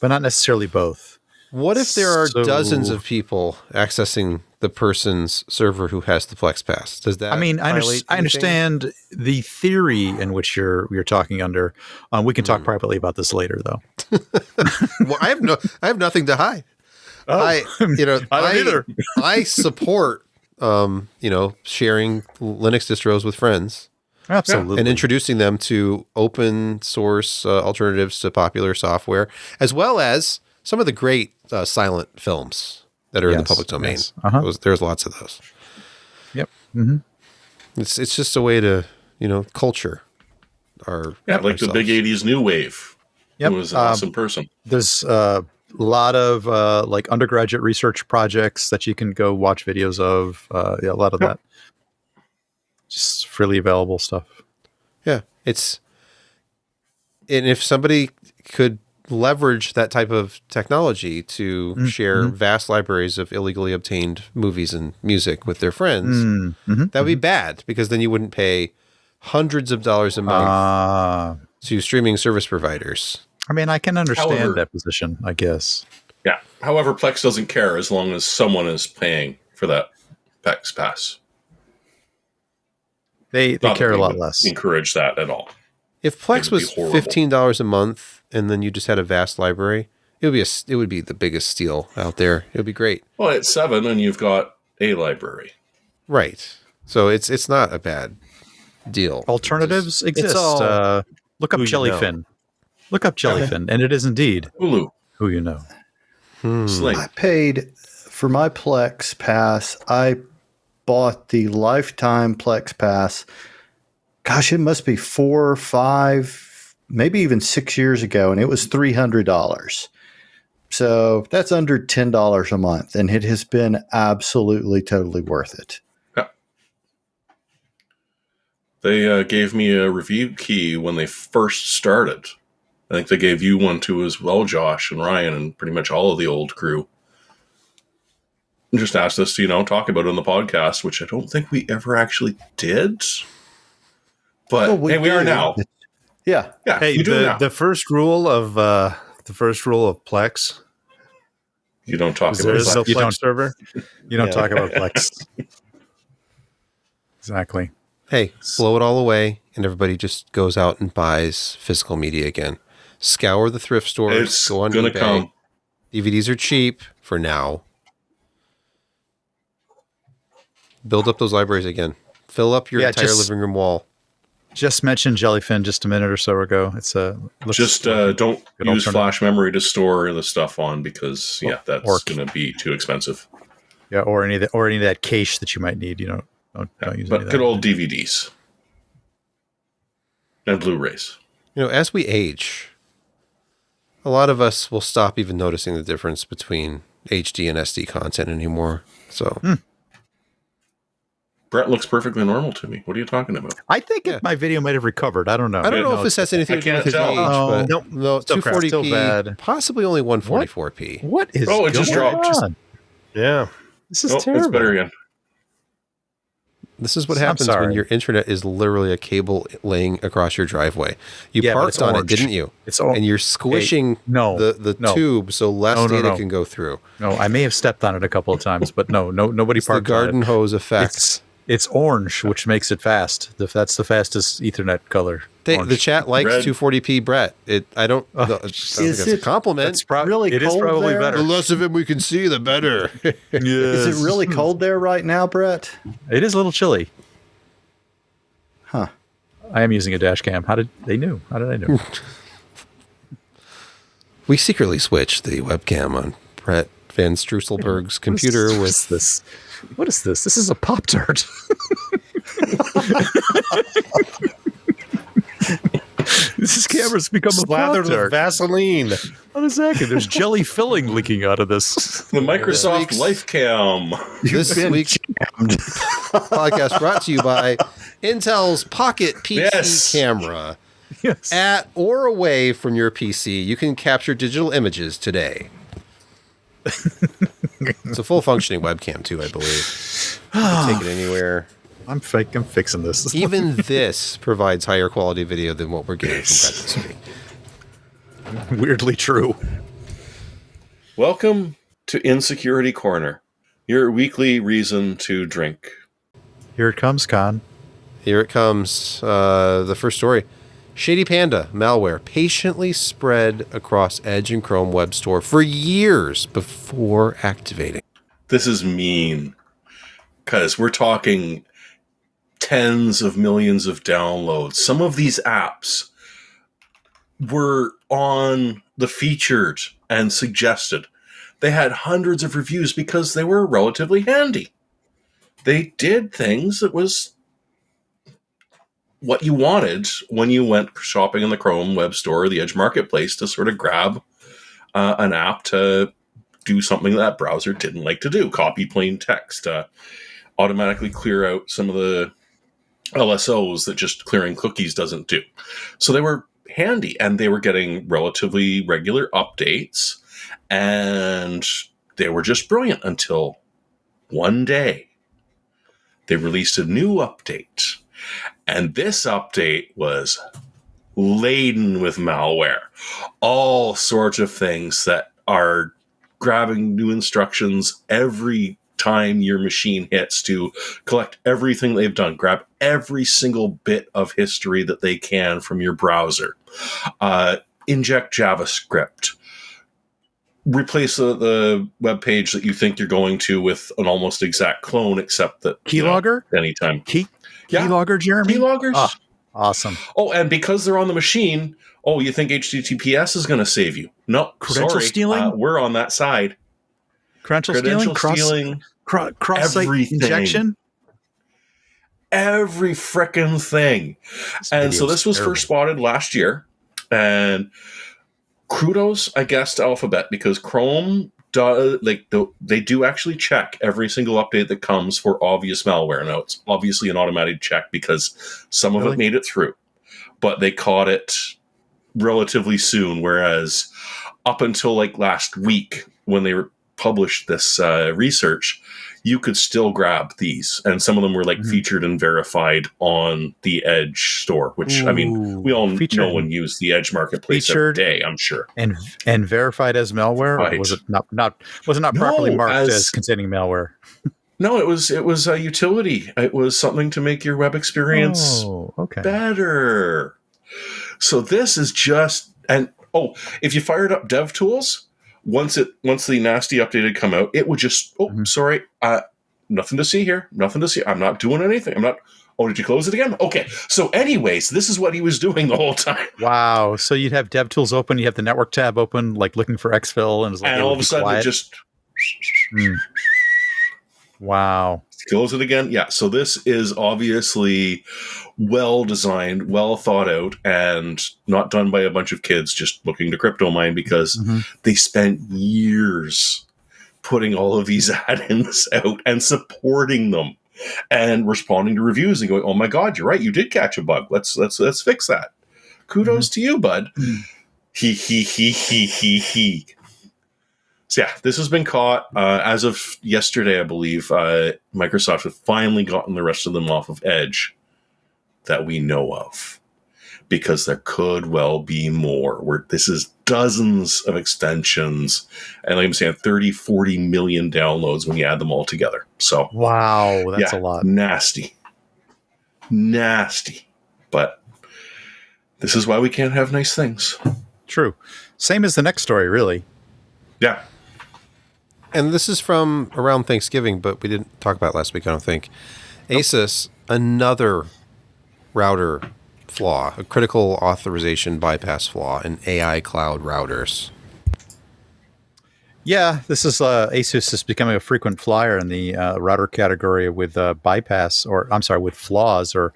But not necessarily both. What if there are So- dozens of people accessing the person's server who has the Plex Pass? Does that? I mean, I violate anything? understand the theory in which you're talking under. We can talk privately about this later, though. Well, I have nothing to hide. I don't either. I support, sharing Linux distros with friends Absolutely. and introducing them to open source alternatives to popular software, as well as some of the great silent films that are in the Yes, public domain. yes. Uh-huh. There's lots of those. Yep. Mm-hmm. It's just a way to, culture our Yeah, like the ourselves. big 80s new wave. Yep. He was an awesome person. There's a lot of like undergraduate research projects that you can go watch videos of. A lot of that. Just freely available stuff. Yeah, and if somebody could leverage that type of technology to share vast libraries of illegally obtained movies and music with their friends, that would be bad, because then you wouldn't pay hundreds of dollars a month to streaming service providers. I mean, I can understand However- that position, I guess. Yeah. However, Plex doesn't care as long as someone is paying for that Plex Pass. They Not that care a we lot would less. encourage that at all. If Plex It would be was horrible. $15 a month and then you just had a vast library, it would be the biggest steal out there. It would be great. Well, it's 7 and you've got a library. Right. So it's not a bad deal. Alternatives exist. all Look up who you know. Jellyfin. Look up Jellyfin, and it is indeed Hulu. who you know. Sling. I paid for my Plex Pass. I bought the lifetime Plex Pass. Gosh, it must be 4 or 5, maybe even 6 years ago, and it was $300. So that's under $10 a month, and it has been absolutely, totally worth it. Yeah. They gave me a review key when they first started. I think they gave you one too as well, Josh and Ryan, and pretty much all of the old crew. And just asked us to, talk about it on the podcast, which I don't think we ever actually did. But Well, we we are did. now. Yeah. Yeah, Hey, we do now. the first rule of Plex. You don't talk Is about there Plex. a You Plex don't- server? You don't talk about Plex. Exactly. Hey, blow it all away, and everybody just goes out and buys physical media again. Scour the thrift stores. It's go on gonna eBay. come. DVDs are cheap for now. Build up those libraries again. Fill up your Yeah, entire just- living room wall. Just mentioned Jellyfin just a minute or so ago. It's looks Just like a don't good use alternative. flash memory to store the stuff on because, that's Or- going to be too expensive. Yeah, or any of that cache that you might need. Don't use any But of good that. old DVDs and Blu-rays. As we age, a lot of us will stop even noticing the difference between HD and SD content anymore. So Brett looks perfectly normal to me. What are you talking about? I think Yeah. my video might have recovered. I don't know. I don't know no, if this has anything I to do with can't his tell. age, Oh, but nope. no, Still crap, 240p, still bad. possibly only 144p. What is Oh, it just going dropped. on? Yeah. This is Oh, terrible. it's better again. This is what I'm happens when sorry. your internet is literally a cable laying across your driveway. You Yeah, but parked it's on orange. it, didn't you? It's all And you're squishing no, the no. tube so less No, data no. can go through. No, I may have stepped on it a couple of times, but nobody It's the parked garden on it. hose effect. It's orange, which makes it fast. That's the fastest Ethernet color. The Orange. chat likes Red. 240p, Brett. I don't know if Is that's a it- compliment. It's pro- really it is cold probably there? better. The less of him we can see, the better. Is it really cold there right now, Brett? It is a little chilly. Huh. I am using a dash cam. How did I know? We secretly switched the webcam on Brett Van Strusselberg's computer What with is this? What is this? This is a Pop-Tart. This camera's become a Slathered with Pop-Tart. Vaseline. What is that? There's jelly filling leaking out of this. The Microsoft week's- LifeCam. this week's podcast brought to you by Intel's Pocket PC Yes. camera. Yes. At or away from your PC, you can capture digital images today. It's a full functioning webcam too, I believe. You can take it anywhere. I'm fake. I'm fixing this. Even this provides higher quality video than what we're getting from Red TV. Weirdly true. Welcome to Insecurity Corner, your weekly reason to drink. Here it comes, Con. Here it comes. The first story. Shady Panda malware patiently spread across Edge and Chrome Web Store for years before activating. This is mean, because we're talking tens of millions of downloads. Some of these apps were on the featured and suggested. They had hundreds of reviews because they were relatively handy. They did things that was what you wanted when you went shopping in the Chrome Web Store or the Edge Marketplace to sort of grab an app to do something that browser didn't like to do. Copy plain text, automatically clear out some of the LSOs that just clearing cookies doesn't do. So they were handy, and they were getting relatively regular updates, and they were just brilliant until one day they released a new update. And this update was laden with malware. All sorts of things that are grabbing new instructions every time your machine hits to collect everything they've done. Grab every single bit of history that they can from your browser. Inject JavaScript. Replace the web page that you think you're going to with an almost exact clone, except that Keylogger? Anytime. Keylogger, Jeremy? Keyloggers. Oh, awesome. Oh, and because they're on the machine, you think HTTPS is going to save you? No, Credential stealing? We're on that side. Credential stealing, cross-site everything. injection? Every frickin' thing. And so this was first spotted last year. And kudos, I guess, to Alphabet, because Chrome they do actually check every single update that comes for obvious malware. Now, it's obviously an automated check because some of it made it through, but they caught it relatively soon. Whereas up until last week, when they published this research, you could still grab these, and some of them were featured and verified on the Edge store, which I mean, we all know and use the Edge Marketplace every day, I'm sure. And verified as malware, right. Or was it not properly marked as containing malware? No, it was a utility. It was something to make your web experience better. So this is just if you fired up DevTools. Once the nasty update had come out, it would just, sorry, nothing to see here. Nothing to see. I'm not doing anything. I'm not. Oh, did you close it again? Okay. So anyways, this is what he was doing the whole time. Wow. So you'd have DevTools open. You have the network tab open, looking for exfil. And all of a sudden it just... Wow. Close it again. Yeah. So this is obviously well designed, well thought out, and not done by a bunch of kids just looking to crypto mine, because they spent years putting all of these add-ins out and supporting them and responding to reviews and going, "Oh my God, you're right. You did catch a bug. Let's fix that." Kudos to you, bud. He. So yeah, this has been caught as of yesterday, I believe. Microsoft have finally gotten the rest of them off of Edge that we know of, because there could well be more. This is dozens of extensions, and like I'm saying, 30, 40 million downloads when you add them all together. So wow, that's a lot. Nasty. But this is why we can't have nice things. True. Same as the next story, really. Yeah. And this is from around Thanksgiving, but we didn't talk about it last week, I don't think. Asus, another router flaw, a critical authorization bypass flaw in AI cloud routers. Yeah, this is Asus is becoming a frequent flyer in the router category with with flaws or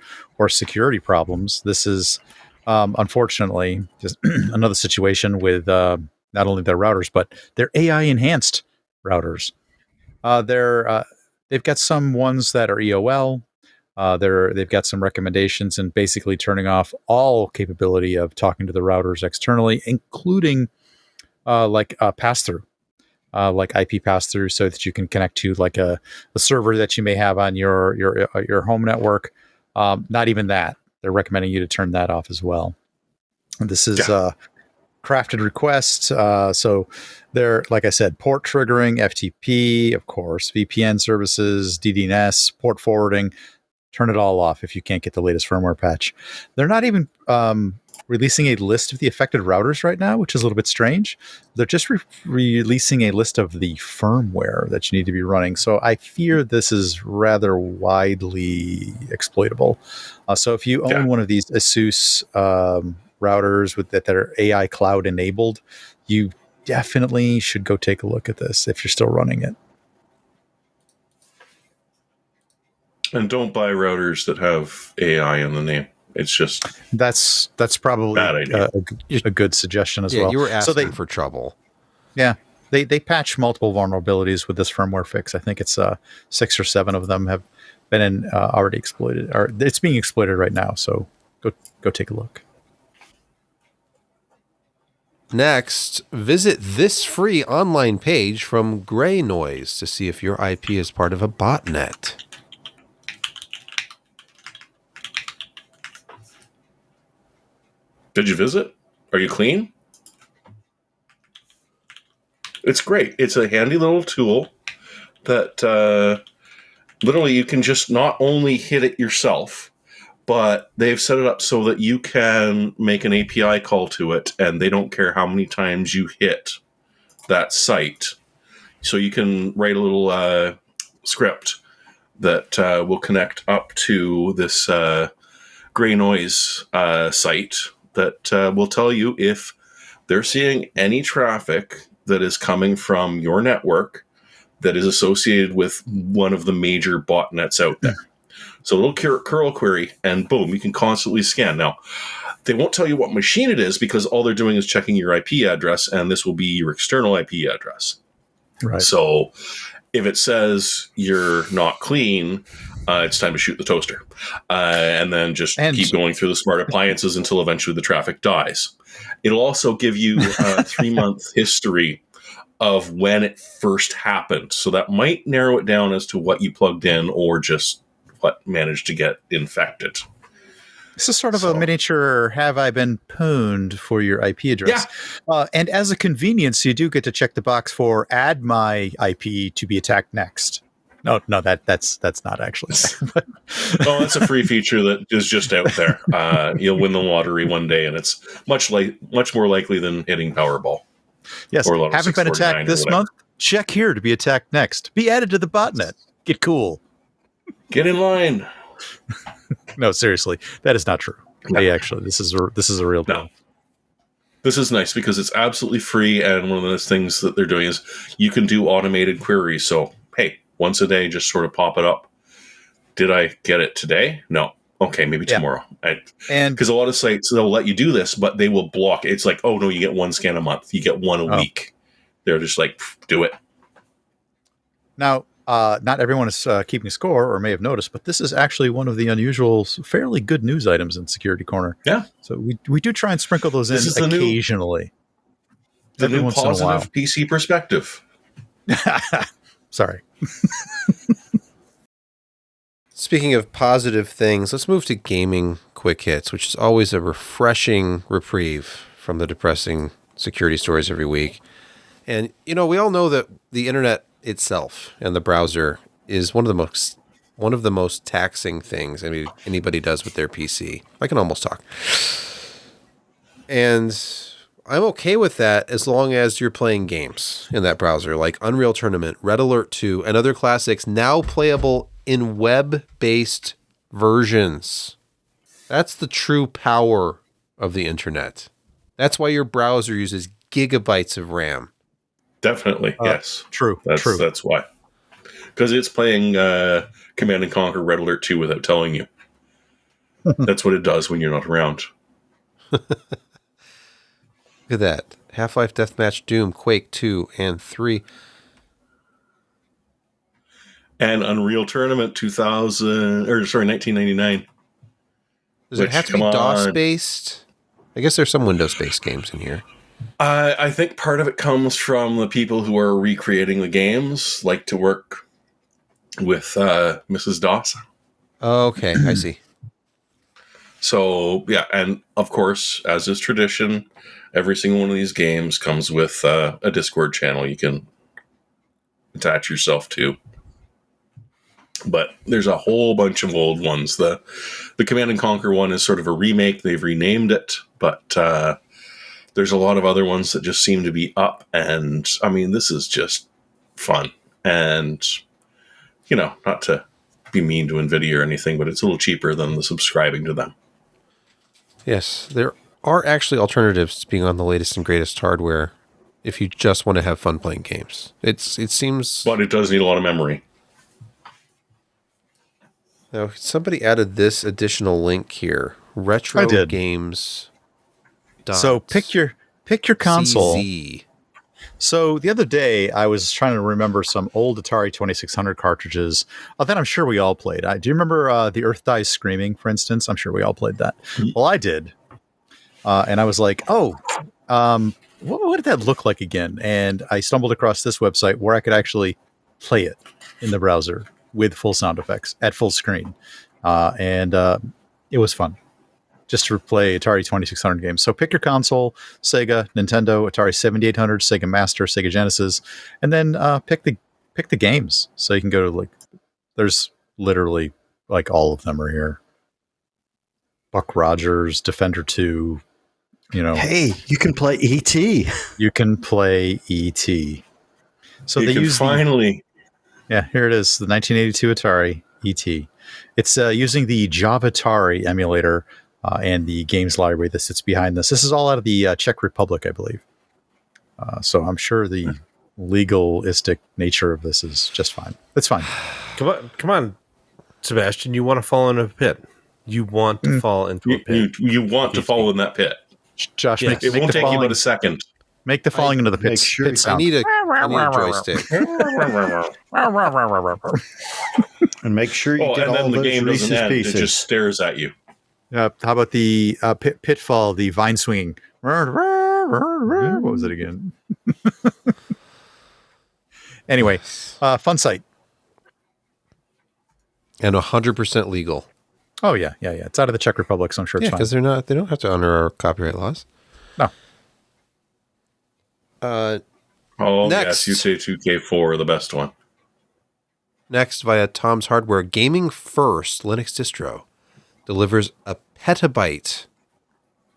security problems. This is unfortunately just another situation with not only their routers but their AI enhanced routers. They've got some ones that are EOL. They've got some recommendations and basically turning off all capability of talking to the routers externally, including pass-through. like IP pass-through, so that you can connect to like a server that you may have on your home network. Not even that. They're recommending you to turn that off as well. And this is crafted request. So they're, like I said, port triggering, FTP, of course, VPN services, DDNS, port forwarding. Turn it all off if you can't get the latest firmware patch. They're not even releasing a list of the affected routers right now, which is a little bit strange. They're just releasing a list of the firmware that you need to be running. So I fear this is rather widely exploitable. So if you own one of these ASUS routers that are AI cloud enabled, you definitely should go take a look at this if you're still running it. And don't buy routers that have AI in the name. It's just that's probably a good suggestion as well. You were asking for trouble. Yeah, they patch multiple vulnerabilities with this firmware fix. I think it's 6 or 7 of them have been already exploited, or it's being exploited right now. So go take a look. Next, visit this free online page from Gray Noise to see if your IP is part of a botnet. Did you visit? Are you clean? It's great. It's a handy little tool that literally you can just not only hit it yourself, but they've set it up so that you can make an API call to it, and they don't care how many times you hit that site. So you can write a little script that will connect up to this Gray Noise site that will tell you if they're seeing any traffic that is coming from your network that is associated with one of the major botnets out there. So a little curl query, and boom, you can constantly scan. Now, they won't tell you what machine it is because all they're doing is checking your IP address, and this will be your external IP address. Right. So if it says you're not clean, it's time to shoot the toaster. And then just keep going through the smart appliances until eventually the traffic dies. It'll also give you a 3-month history of when it first happened. So that might narrow it down as to what you plugged in or just what managed to get infected. This is sort of a miniature have I been pwned for your IP address. Yeah. And as a convenience, you do get to check the box for add my IP to be attacked next. No, that's not actually. Well, that's a free feature that is just out there. You'll win the lottery one day, and it's much more likely than hitting Powerball. Yes, haven't been attacked this month? Check here to be attacked next. Be added to the botnet. Get cool. Get in line. No, seriously, that is not true. No. This is a real deal. No. This is nice because it's absolutely free, and one of those things that they're doing is you can do automated queries. So, hey, once a day, just sort of pop it up. Did I get it today? No. Okay, maybe tomorrow. And because a lot of sites, they'll let you do this, but they will block it. It's like, oh no, you get one scan a month. You get one a week. They're just like, do it. Now, not everyone is keeping score or may have noticed, but this is actually one of the unusual, fairly good news items in Security Corner. Yeah. So we do try and sprinkle those in occasionally. The new positive PC perspective. Sorry. Speaking of positive things, let's move to gaming quick hits, which is always a refreshing reprieve from the depressing security stories every week. And, we all know that the internet itself and the browser is one of the most taxing things anybody does with their PC. I can almost talk. And I'm okay with that as long as you're playing games in that browser, like Unreal Tournament, Red Alert 2, and other classics now playable in web-based versions. That's the true power of the internet. That's why your browser uses gigabytes of RAM. Definitely, yes. True. That's why. Because it's playing Command & Conquer Red Alert 2 without telling you. That's what it does when you're not around. Look at that. Half-Life Deathmatch, Doom, Quake 2 and 3. And Unreal Tournament 1999. Does it have to be DOS-based? I guess there's some Windows-based games in here. I think part of it comes from the people who are recreating the games, like to work with Mrs. DOS. Okay, I see. So, yeah, and of course, as is tradition, every single one of these games comes with a Discord channel you can attach yourself to. But there's a whole bunch of old ones. The Command & Conquer one is sort of a remake. They've renamed it, but there's a lot of other ones that just seem to be up. And, I mean, this is just fun. And, you know, not to be mean to NVIDIA or anything, but it's a little cheaper than the subscribing to them. Yes, there are actually alternatives to being on the latest and greatest hardware if you just want to have fun playing games. It seems... But it does need a lot of memory. Now, somebody added this additional link here. Retro I did. games. So pick your console. CZ. So the other day, I was trying to remember some old Atari 2600 cartridges that I'm sure we all played. Do you remember The Earth Dies Screaming, for instance? I'm sure we all played that. Well, I did. And I was like, what did that look like again? And I stumbled across this website where I could actually play it in the browser with full sound effects at full screen. And it was fun just to play Atari 2600 games. So pick your console: Sega, Nintendo, Atari 7800, Sega Master, Sega Genesis, and then pick the games. So you can go to there's literally all of them are here. Buck Rogers, Defender 2, Hey, you can play E.T. You can play E.T. So you they can use finally... Yeah, here it is, the 1982 Atari ET. It's using the Javatari emulator and the games library that sits behind this. This is all out of the Czech Republic, I believe. So I'm sure the legalistic nature of this is just fine. It's fine. Come on, Sebastian. You want to fall into a pit. You want to fall into a pit. You want to fall in that pit. Josh, Yes. It won't take you but a second. Make the falling into the pit, sure pit sound. I need a joystick. And make sure you get and all then the those game Reese's doesn't end. Pieces. It just stares at you. How about the pitfall, the vine swinging? What was it again? Anyway, fun site. And 100% legal. Oh yeah. It's out of the Czech Republic, so I'm sure it's Yeah, fine. because they don't have to honor our copyright laws. No. Next. Yes, you say 2K4, the best one. Next, via Tom's Hardware, Gaming First Linux distro delivers a petabyte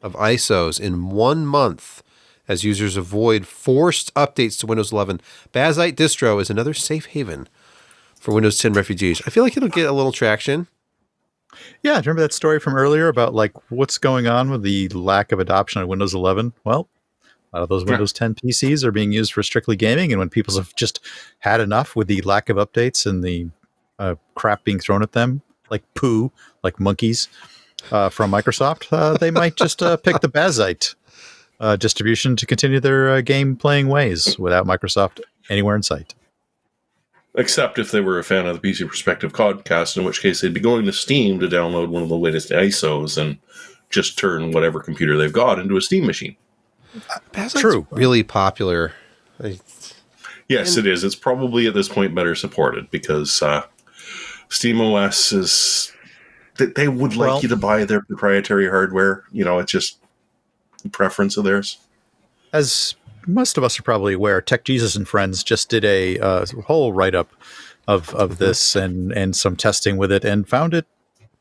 of ISOs in 1 month as users avoid forced updates to Windows 11. Bazite distro is another safe haven for Windows 10 refugees. I feel like it'll get a little traction. Yeah, do you remember that story from earlier about what's going on with the lack of adoption of Windows 11? Well, a lot of those Windows 10 PCs are being used for strictly gaming, and when people have just had enough with the lack of updates and the crap being thrown at them, like poo, like monkeys from Microsoft, they might just pick the Bazite distribution to continue their game-playing ways without Microsoft anywhere in sight. Except if they were a fan of the PC Perspective podcast, in which case they'd be going to Steam to download one of the latest ISOs and just turn whatever computer they've got into a Steam machine. Bazite's True. really popular. Yes, it is. It's probably at this point better supported because SteamOS is... They would like you to buy their proprietary hardware. It's just a preference of theirs. As most of us are probably aware, Tech Jesus and Friends just did a whole write-up of this and some testing with it and found it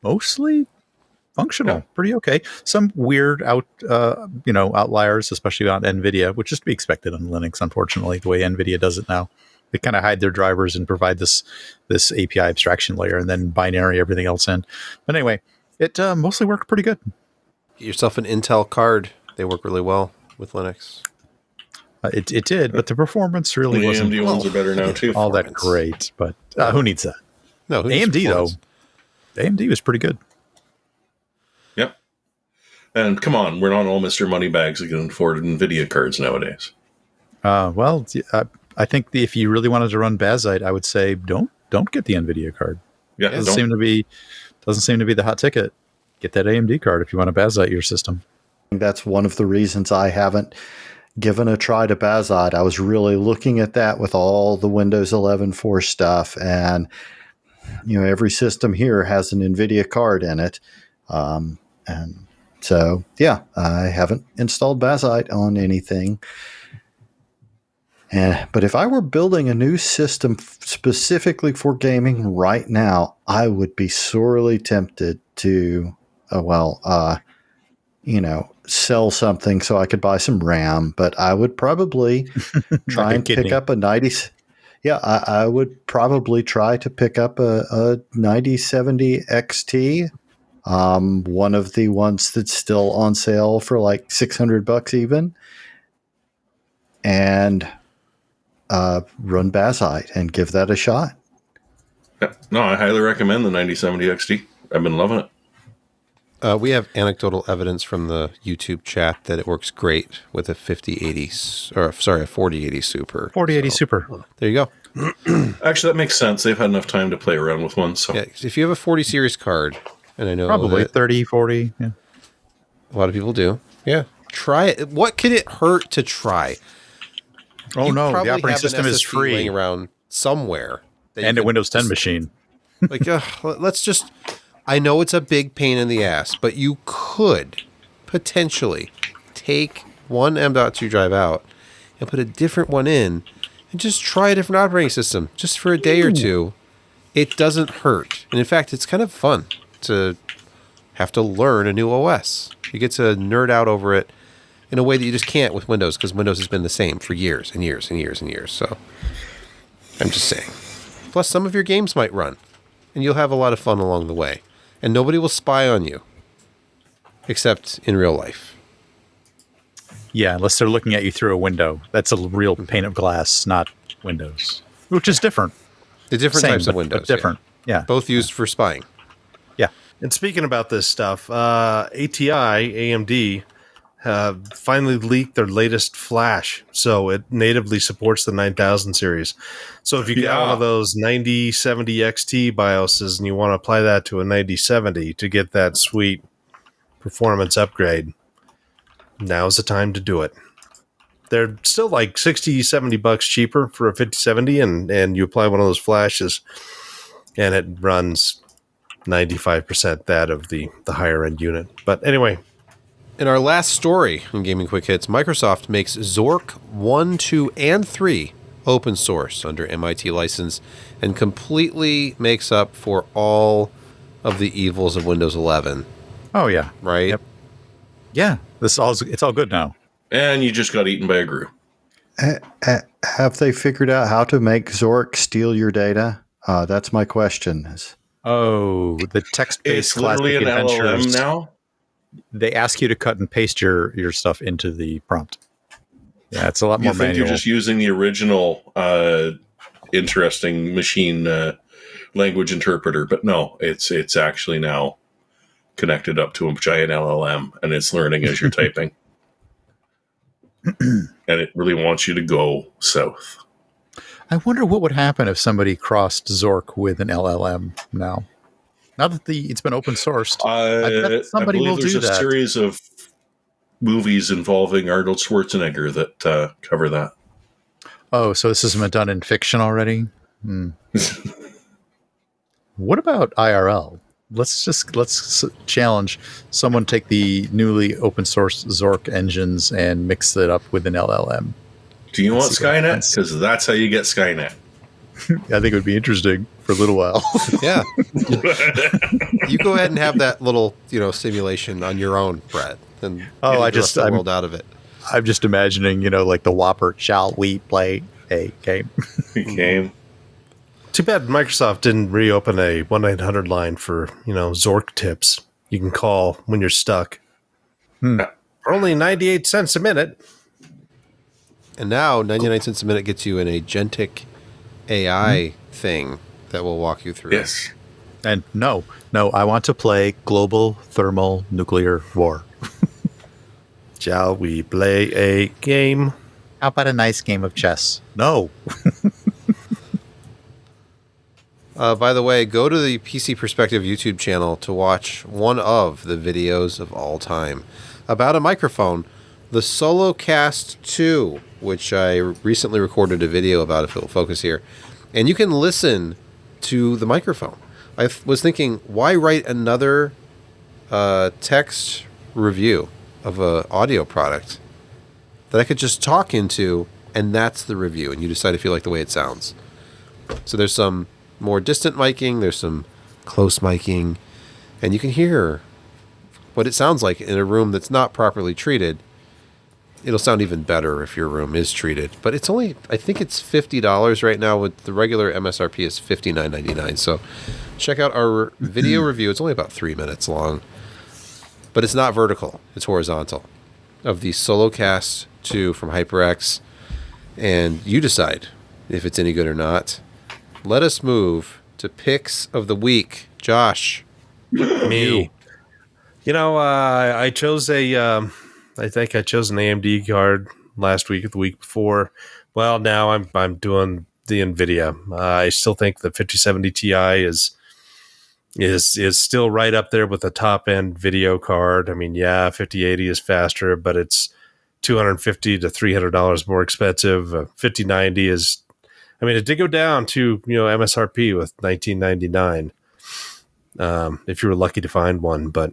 mostly functional, pretty okay. Some weird outliers, especially on NVIDIA, which is to be expected on Linux, unfortunately, the way NVIDIA does it now. They kind of hide their drivers and provide this API abstraction layer and then binary everything else in. But anyway, it mostly worked pretty good. Get yourself an Intel card. They work really well with Linux. It did, but the performance really The wasn't AMD ones are better now, too. all that great. But who needs that? No, who needs AMD, though. performance? The AMD was pretty good. Yep. And come on, we're not all Mr. Moneybags that can afford NVIDIA cards nowadays. Well, I think if you really wanted to run Bazite, I would say don't get the NVIDIA card. Yeah, Doesn't seem to be the hot ticket. Get that AMD card if you want to Bazite your system. That's one of the reasons I haven't given a try to Bazide. I was really looking at that with all the Windows 11.4 stuff, and every system here has an NVIDIA card in it, and so yeah, I haven't installed Bazide on anything. But if I were building a new system specifically for gaming right now, I would be sorely tempted to, sell something so I could buy some RAM. But I would probably try and pick up a 90. Yeah, I would probably try to pick up a 9070 XT, one of the ones that's still on sale for like $600 even, and run Bazide and give that a shot. No, I highly recommend the 9070 XT. I've been loving it. We have anecdotal evidence from the YouTube chat that it works great with a 4080 Super. 4080 Super. There you go. Actually, that makes sense. They've had enough time to play around with one. So Yeah, if you have a 40 series card, and I know Probably that 30, 40. Yeah. a lot of people do. Yeah. Try it. What could it hurt to try? Oh, You no. probably The operating have an system is SSD free. laying around somewhere. that you And a could Windows 10 just- machine. Like, let's just... I know it's a big pain in the ass, but you could potentially take one M.2 drive out and put a different one in and just try a different operating system just for a day or two. It doesn't hurt. And in fact, it's kind of fun to have to learn a new OS. You get to nerd out over it in a way that you just can't with Windows, because Windows has been the same for years and years and years and years. So I'm just saying. Plus, some of your games might run, and you'll have a lot of fun along the way. And nobody will spy on you, except in real life. Yeah, unless they're looking at you through a window. That's a real pane of glass, not Windows, which is different. The different Same, types of but Windows. different. Yeah. Both used for spying. Yeah. And speaking about this stuff, ATI, AMD, finally leaked their latest flash. So it natively supports the 9000 series. So if you got one of those 9070 XT BIOSes and you want to apply that to a 9070 to get that sweet performance upgrade, now's the time to do it. They're still like $60, $70 cheaper for a 5070, and you apply one of those flashes and it runs 95% that of the higher end unit. But anyway, In our last story in Gaming Quick Hits, Microsoft makes Zork 1, 2, and 3 open source under MIT license and completely makes up for all of the evils of Windows 11, Oh, yeah. right? Yep. Yeah. It's all good now. and you just got eaten by a Gru. Have they figured out how to make Zork steal your data? That's my question. Oh, the text-based It's literally classic an adventures. LLM now. They ask you to cut and paste your stuff into the prompt. Yeah, it's a lot You more think manual. you're just using the original interesting machine language interpreter, but no, it's actually now connected up to a giant LLM, and it's learning as you're typing. And it really wants you to go south. I wonder what would happen if somebody crossed Zork with an LLM now. Now that it's been open sourced, I bet somebody I believe will there's do a that. series of movies involving Arnold Schwarzenegger that cover that. Oh, so this has been done in fiction already? What about IRL? Let's challenge someone, take the newly open source Zork engines and mix it up with an LLM. Do you want Let's see what Skynet? happens. Because that's how you get Skynet. I think it would be interesting for a little while. Yeah. You go ahead and have that little, simulation on your own, Brett. And Oh, get the rest of the world out of it. I'm just imagining, like the Whopper, shall we play a game? Game. too bad Microsoft didn't reopen a 1-800 line for, Zork tips you can call when you're stuck. For only 98 cents a minute. And now 99 cents a minute gets you an agentic AI thing that will walk you through. Yes. And no, I want to play global thermal nuclear war. Shall we play a game? How about a nice game of chess? No. By the way, go to the PC Perspective YouTube channel to watch one of the videos of all time about a microphone the SoloCast 2, which I recently recorded a video about, if it'll focus here. And you can listen to the microphone. I was thinking, why write another text review of an audio product that I could just talk into, and that's the review, and you decide if you like the way it sounds. So there's some more distant miking, there's some close miking, and you can hear what it sounds like in a room that's not properly treated. It'll sound even better if your room is treated. But it's only, I think it's $50 right now. With the regular MSRP is $59.99. So check out our video review. It's only about 3 minutes long. But it's not vertical. It's horizontal. Of the SoloCast 2 from HyperX. And you decide if it's any good or not. Let us move to picks of the week. Josh. Me. You know, I chose I think I chose an AMD card last week or the week before. Well, now I'm doing the NVIDIA. I still think the 5070 Ti is still right up there with the top end video card. I mean, yeah, 5080 is faster, but it's $250 to $300 more expensive. 5090 is, I mean, it did go down to MSRP with $19.99 if you were lucky to find one, but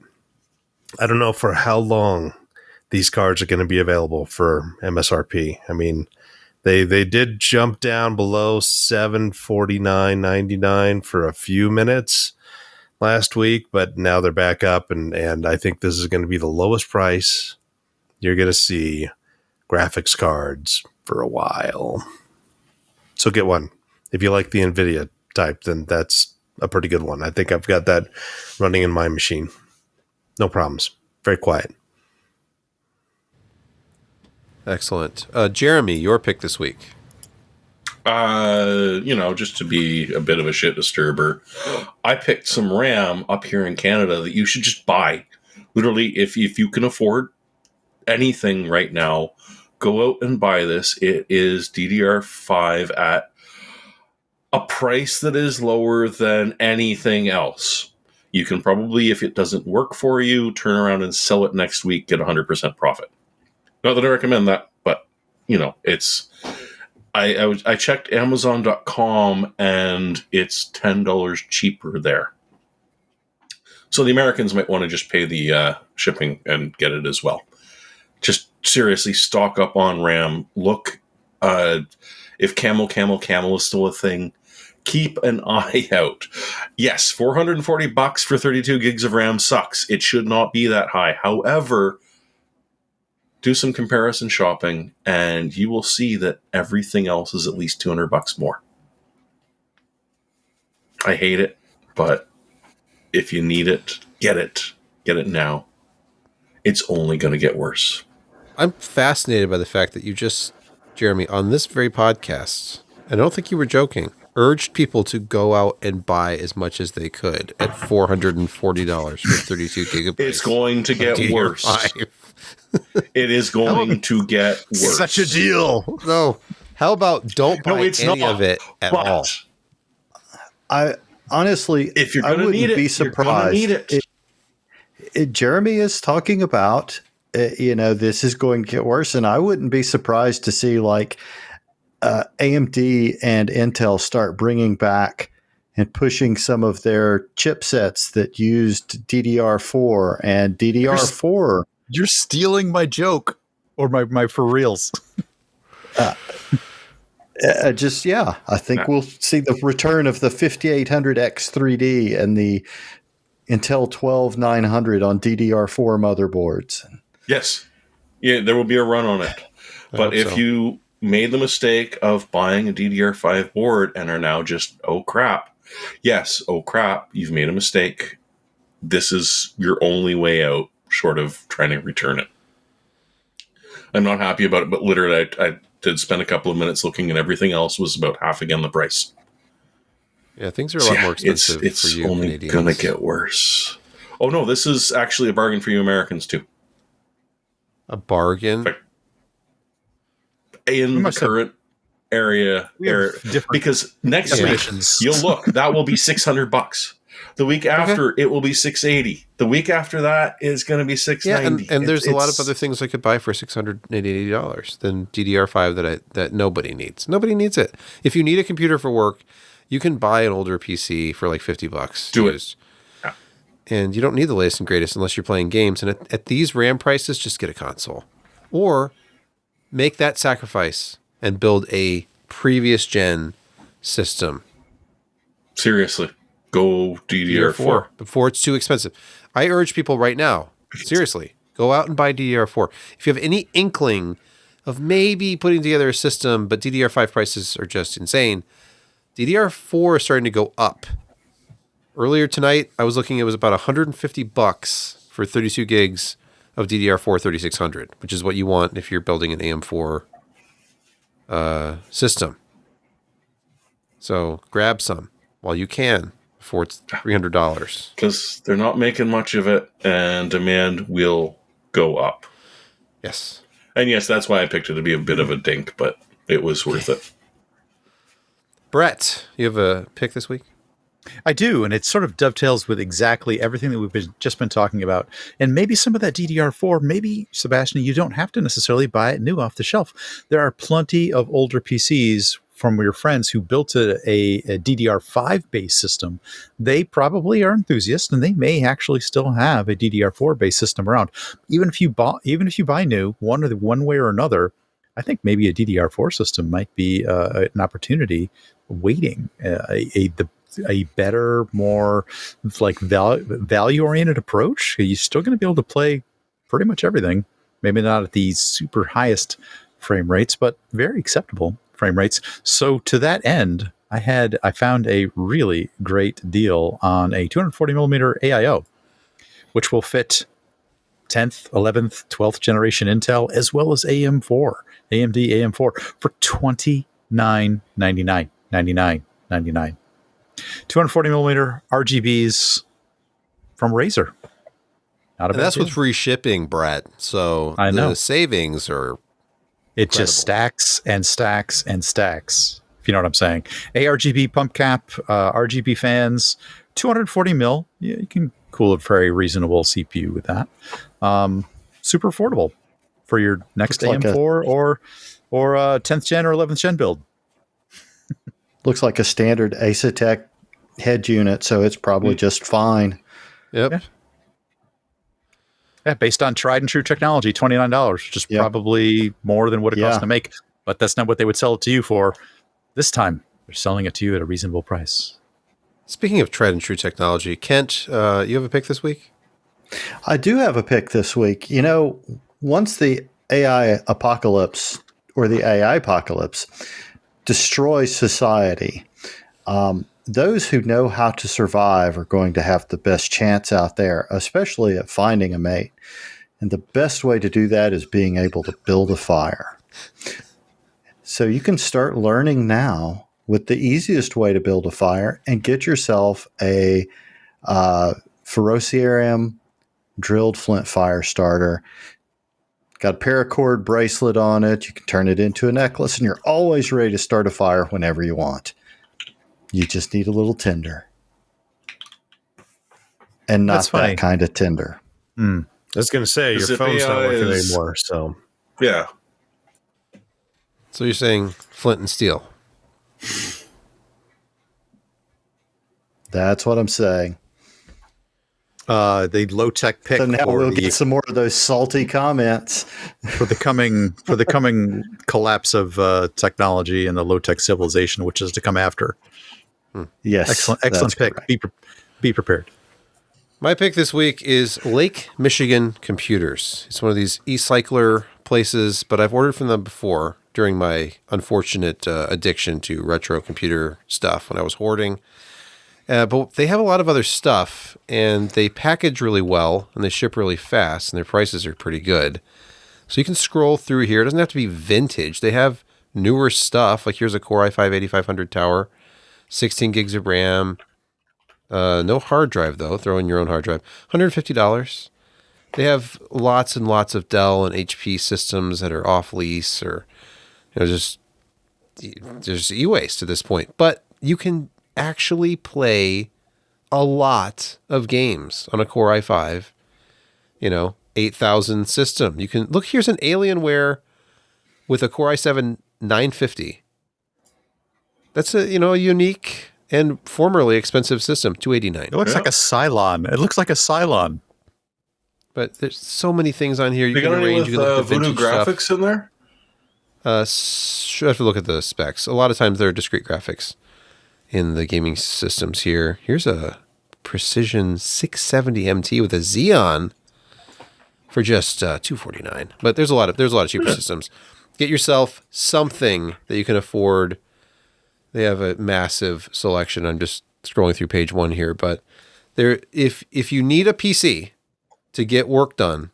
I don't know for how long these cards are going to be available for MSRP. I mean, they did jump down below $749.99 for a few minutes last week, but now they're back up, and I think this is going to be the lowest price you're going to see graphics cards for a while. So get one. If you like the NVIDIA type, then that's a pretty good one. I think I've got that running in my machine. No problems. Very quiet. Excellent. Jeremy, your pick this week. Just to be a bit of a shit disturber, I picked some RAM up here in Canada that you should just buy. Literally, if you can afford anything right now, go out and buy this. It is DDR5 at a price that is lower than anything else. You can probably, if it doesn't work for you, turn around and sell it next week, get 100% profit. Not that I recommend that, but it's. I checked Amazon.com and it's $10 cheaper there. So the Americans might want to just pay the shipping and get it as well. Just seriously stock up on RAM. Look, if camel is still a thing, keep an eye out. Yes, $440 for 32 gigs of RAM sucks. It should not be that high. However, do some comparison shopping, and you will see that everything else is at least $200 more. I hate it, but if you need it, get it. Get it now. It's only going to get worse. I'm fascinated by the fact that you just, Jeremy, on this very podcast, I don't think you were joking, urged people to go out and buy as much as they could at $440 for 32 gigabytes. It's going to get worse. It is going to get worse. Such a deal. No. How about don't buy any of it at all? I honestly, if you're going to need it, be surprised. You're gonna need it. Jeremy is talking about, this is going to get worse, and I wouldn't be surprised to see like AMD and Intel start bringing back and pushing some of their chipsets that used DDR4 and DDR4. You're stealing my joke or my for reals. I think we'll see the return of the 5800 X3D and the Intel 12900 on DDR4 motherboards. Yes. Yeah, there will be a run on it. But if you made the mistake of buying a DDR5 board and are now just, oh crap, you've made a mistake. This is your only way out, short of trying to return it. I'm not happy about it, but literally I did spend a couple of minutes looking, and everything else was about half again the price. Yeah, things are a lot more expensive it's for you only Canadians. Gonna get worse. Oh no, this is actually a bargain for you Americans too. A bargain? In the current area, because next week you'll look, that will be $600. The week after, it will be $680. The week after that is going to be $690. And there's a lot of other things I could buy for $680 than DDR5 that nobody needs. Nobody needs it. If you need a computer for work, you can buy an older PC for like $50. Do it. Yeah. And you don't need the latest and greatest unless you're playing games. And at these RAM prices, just get a console. Or make that sacrifice and build a previous gen system. Seriously. Go DDR4. Before it's too expensive. I urge people right now, seriously, go out and buy DDR4. If you have any inkling of maybe putting together a system, but DDR5 prices are just insane, DDR4 is starting to go up. Earlier tonight, I was looking, it was about $150 for 32 gigs of DDR4 3600, which is what you want if you're building an AM4 system. So grab some while you can before it's $300. Because they're not making much of it, and demand will go up. Yes. And yes, that's why I picked it to be a bit of a dink, but it was worth it. Brett, you have a pick this week? I do, and it sort of dovetails with exactly everything that we've just been talking about. And maybe some of that DDR4, maybe, Sebastian, you don't have to necessarily buy it new off the shelf. There are plenty of older PCs from your friends who built a DDR5 based system. They probably are enthusiasts, and they may actually still have a DDR4 based system around. Even if you buy new, one way or another, I think maybe a DDR4 system might be an opportunity waiting. A better, more like value oriented approach. You're still going to be able to play pretty much everything. Maybe not at the super highest frame rates, but very acceptable frame rates. So to that end, I found a really great deal on a 240 millimeter AIO, which will fit 10th, 11th, 12th generation Intel, as well as AMD AM4 for $29.99. 240 millimeter RGBs from Razer. And that's with free shipping, Brett. So I know the savings are it incredible. Just stacks and stacks and stacks. If you know what I'm saying. ARGB pump cap, RGB fans, 240 mil. Yeah, you can cool a very reasonable CPU with that. Super affordable for your next AM4 or 10th gen or 11th gen build. Looks like a standard Asetek head unit, so it's probably just fine. Yep. Yeah, based on tried and true technology, $29, which is probably more than what it costs to make. But that's not what they would sell it to you for. This time, they're selling it to you at a reasonable price. Speaking of tried and true technology, Kent, you have a pick this week? I do have a pick this week. You know, once the AI apocalypse or the AI apocalypse destroys society, those who know how to survive are going to have the best chance out there, especially at finding a mate. And the best way to do that is being able to build a fire. So you can start learning now with the easiest way to build a fire and get yourself a ferrocerium drilled flint fire starter. Got a paracord bracelet on it. You can turn it into a necklace, and you're always ready to start a fire whenever you want. You just need a little tinder. And not that kind of tinder. I was going to say, your phone's not working anymore, so. Yeah. So you're saying flint and steel. That's what I'm saying. The low tech pick. So now we'll get some more of those salty comments for the coming collapse of technology and the low tech civilization, which is to come after. Yes, excellent pick. Correct. Be prepared. My pick this week is Lake Michigan Computers. It's one of these e-cycler places, but I've ordered from them before during my unfortunate addiction to retro computer stuff when I was hoarding. But they have a lot of other stuff, and they package really well, and they ship really fast, and their prices are pretty good. So you can scroll through here. It doesn't have to be vintage. They have newer stuff. Like here's a Core i5-8500 tower, 16 gigs of RAM. No hard drive, though. Throw in your own hard drive. $150. They have lots and lots of Dell and HP systems that are off lease or just e-waste at this point. But you can actually play a lot of games on a Core i5, 8,000 system. You can look, here's an Alienware with a Core i7 950. That's a unique and formerly expensive system, $289. It looks like a Cylon. It looks like a Cylon. But there's so many things on here. You can arrange. You can look at the Voodoo graphics in there. Should have to look at the specs. A lot of times there are discrete graphics in the gaming systems here. Here's a Precision 670 MT with a Xeon for just $249. But there's a lot of cheaper systems. Get yourself something that you can afford. They have a massive selection. I'm just scrolling through page 1 here, but if you need a PC to get work done,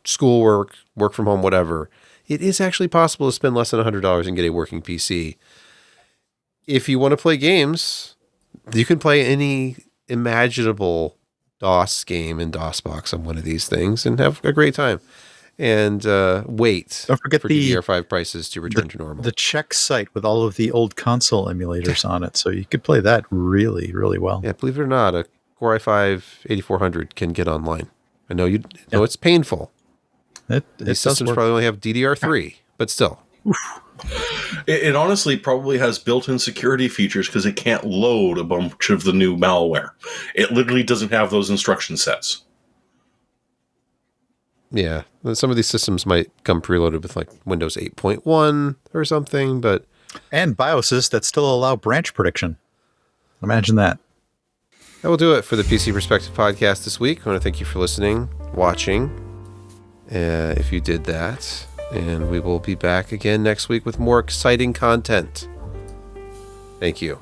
schoolwork, work from home, whatever, it is actually possible to spend less than $100 and get a working PC. If you want to play games, you can play any imaginable DOS game in DOSBox on one of these things and have a great time. And wait Don't forget for the DDR5 prices to return to normal. The Czech site with all of the old console emulators on it, so you could play that really, really well. Yeah, believe it or not, a Core i5 8400 can get online. I know you know it's painful. These systems probably only have DDR3, but still. It honestly probably has built-in security features because it can't load a bunch of the new malware. It literally doesn't have those instruction sets. Yeah, some of these systems might come preloaded with like Windows 8.1 or something, but... And BIOSes that still allow branch prediction. Imagine that. That will do it for the PC Perspective podcast this week. I want to thank you for listening, watching, if you did that. And we will be back again next week with more exciting content. Thank you.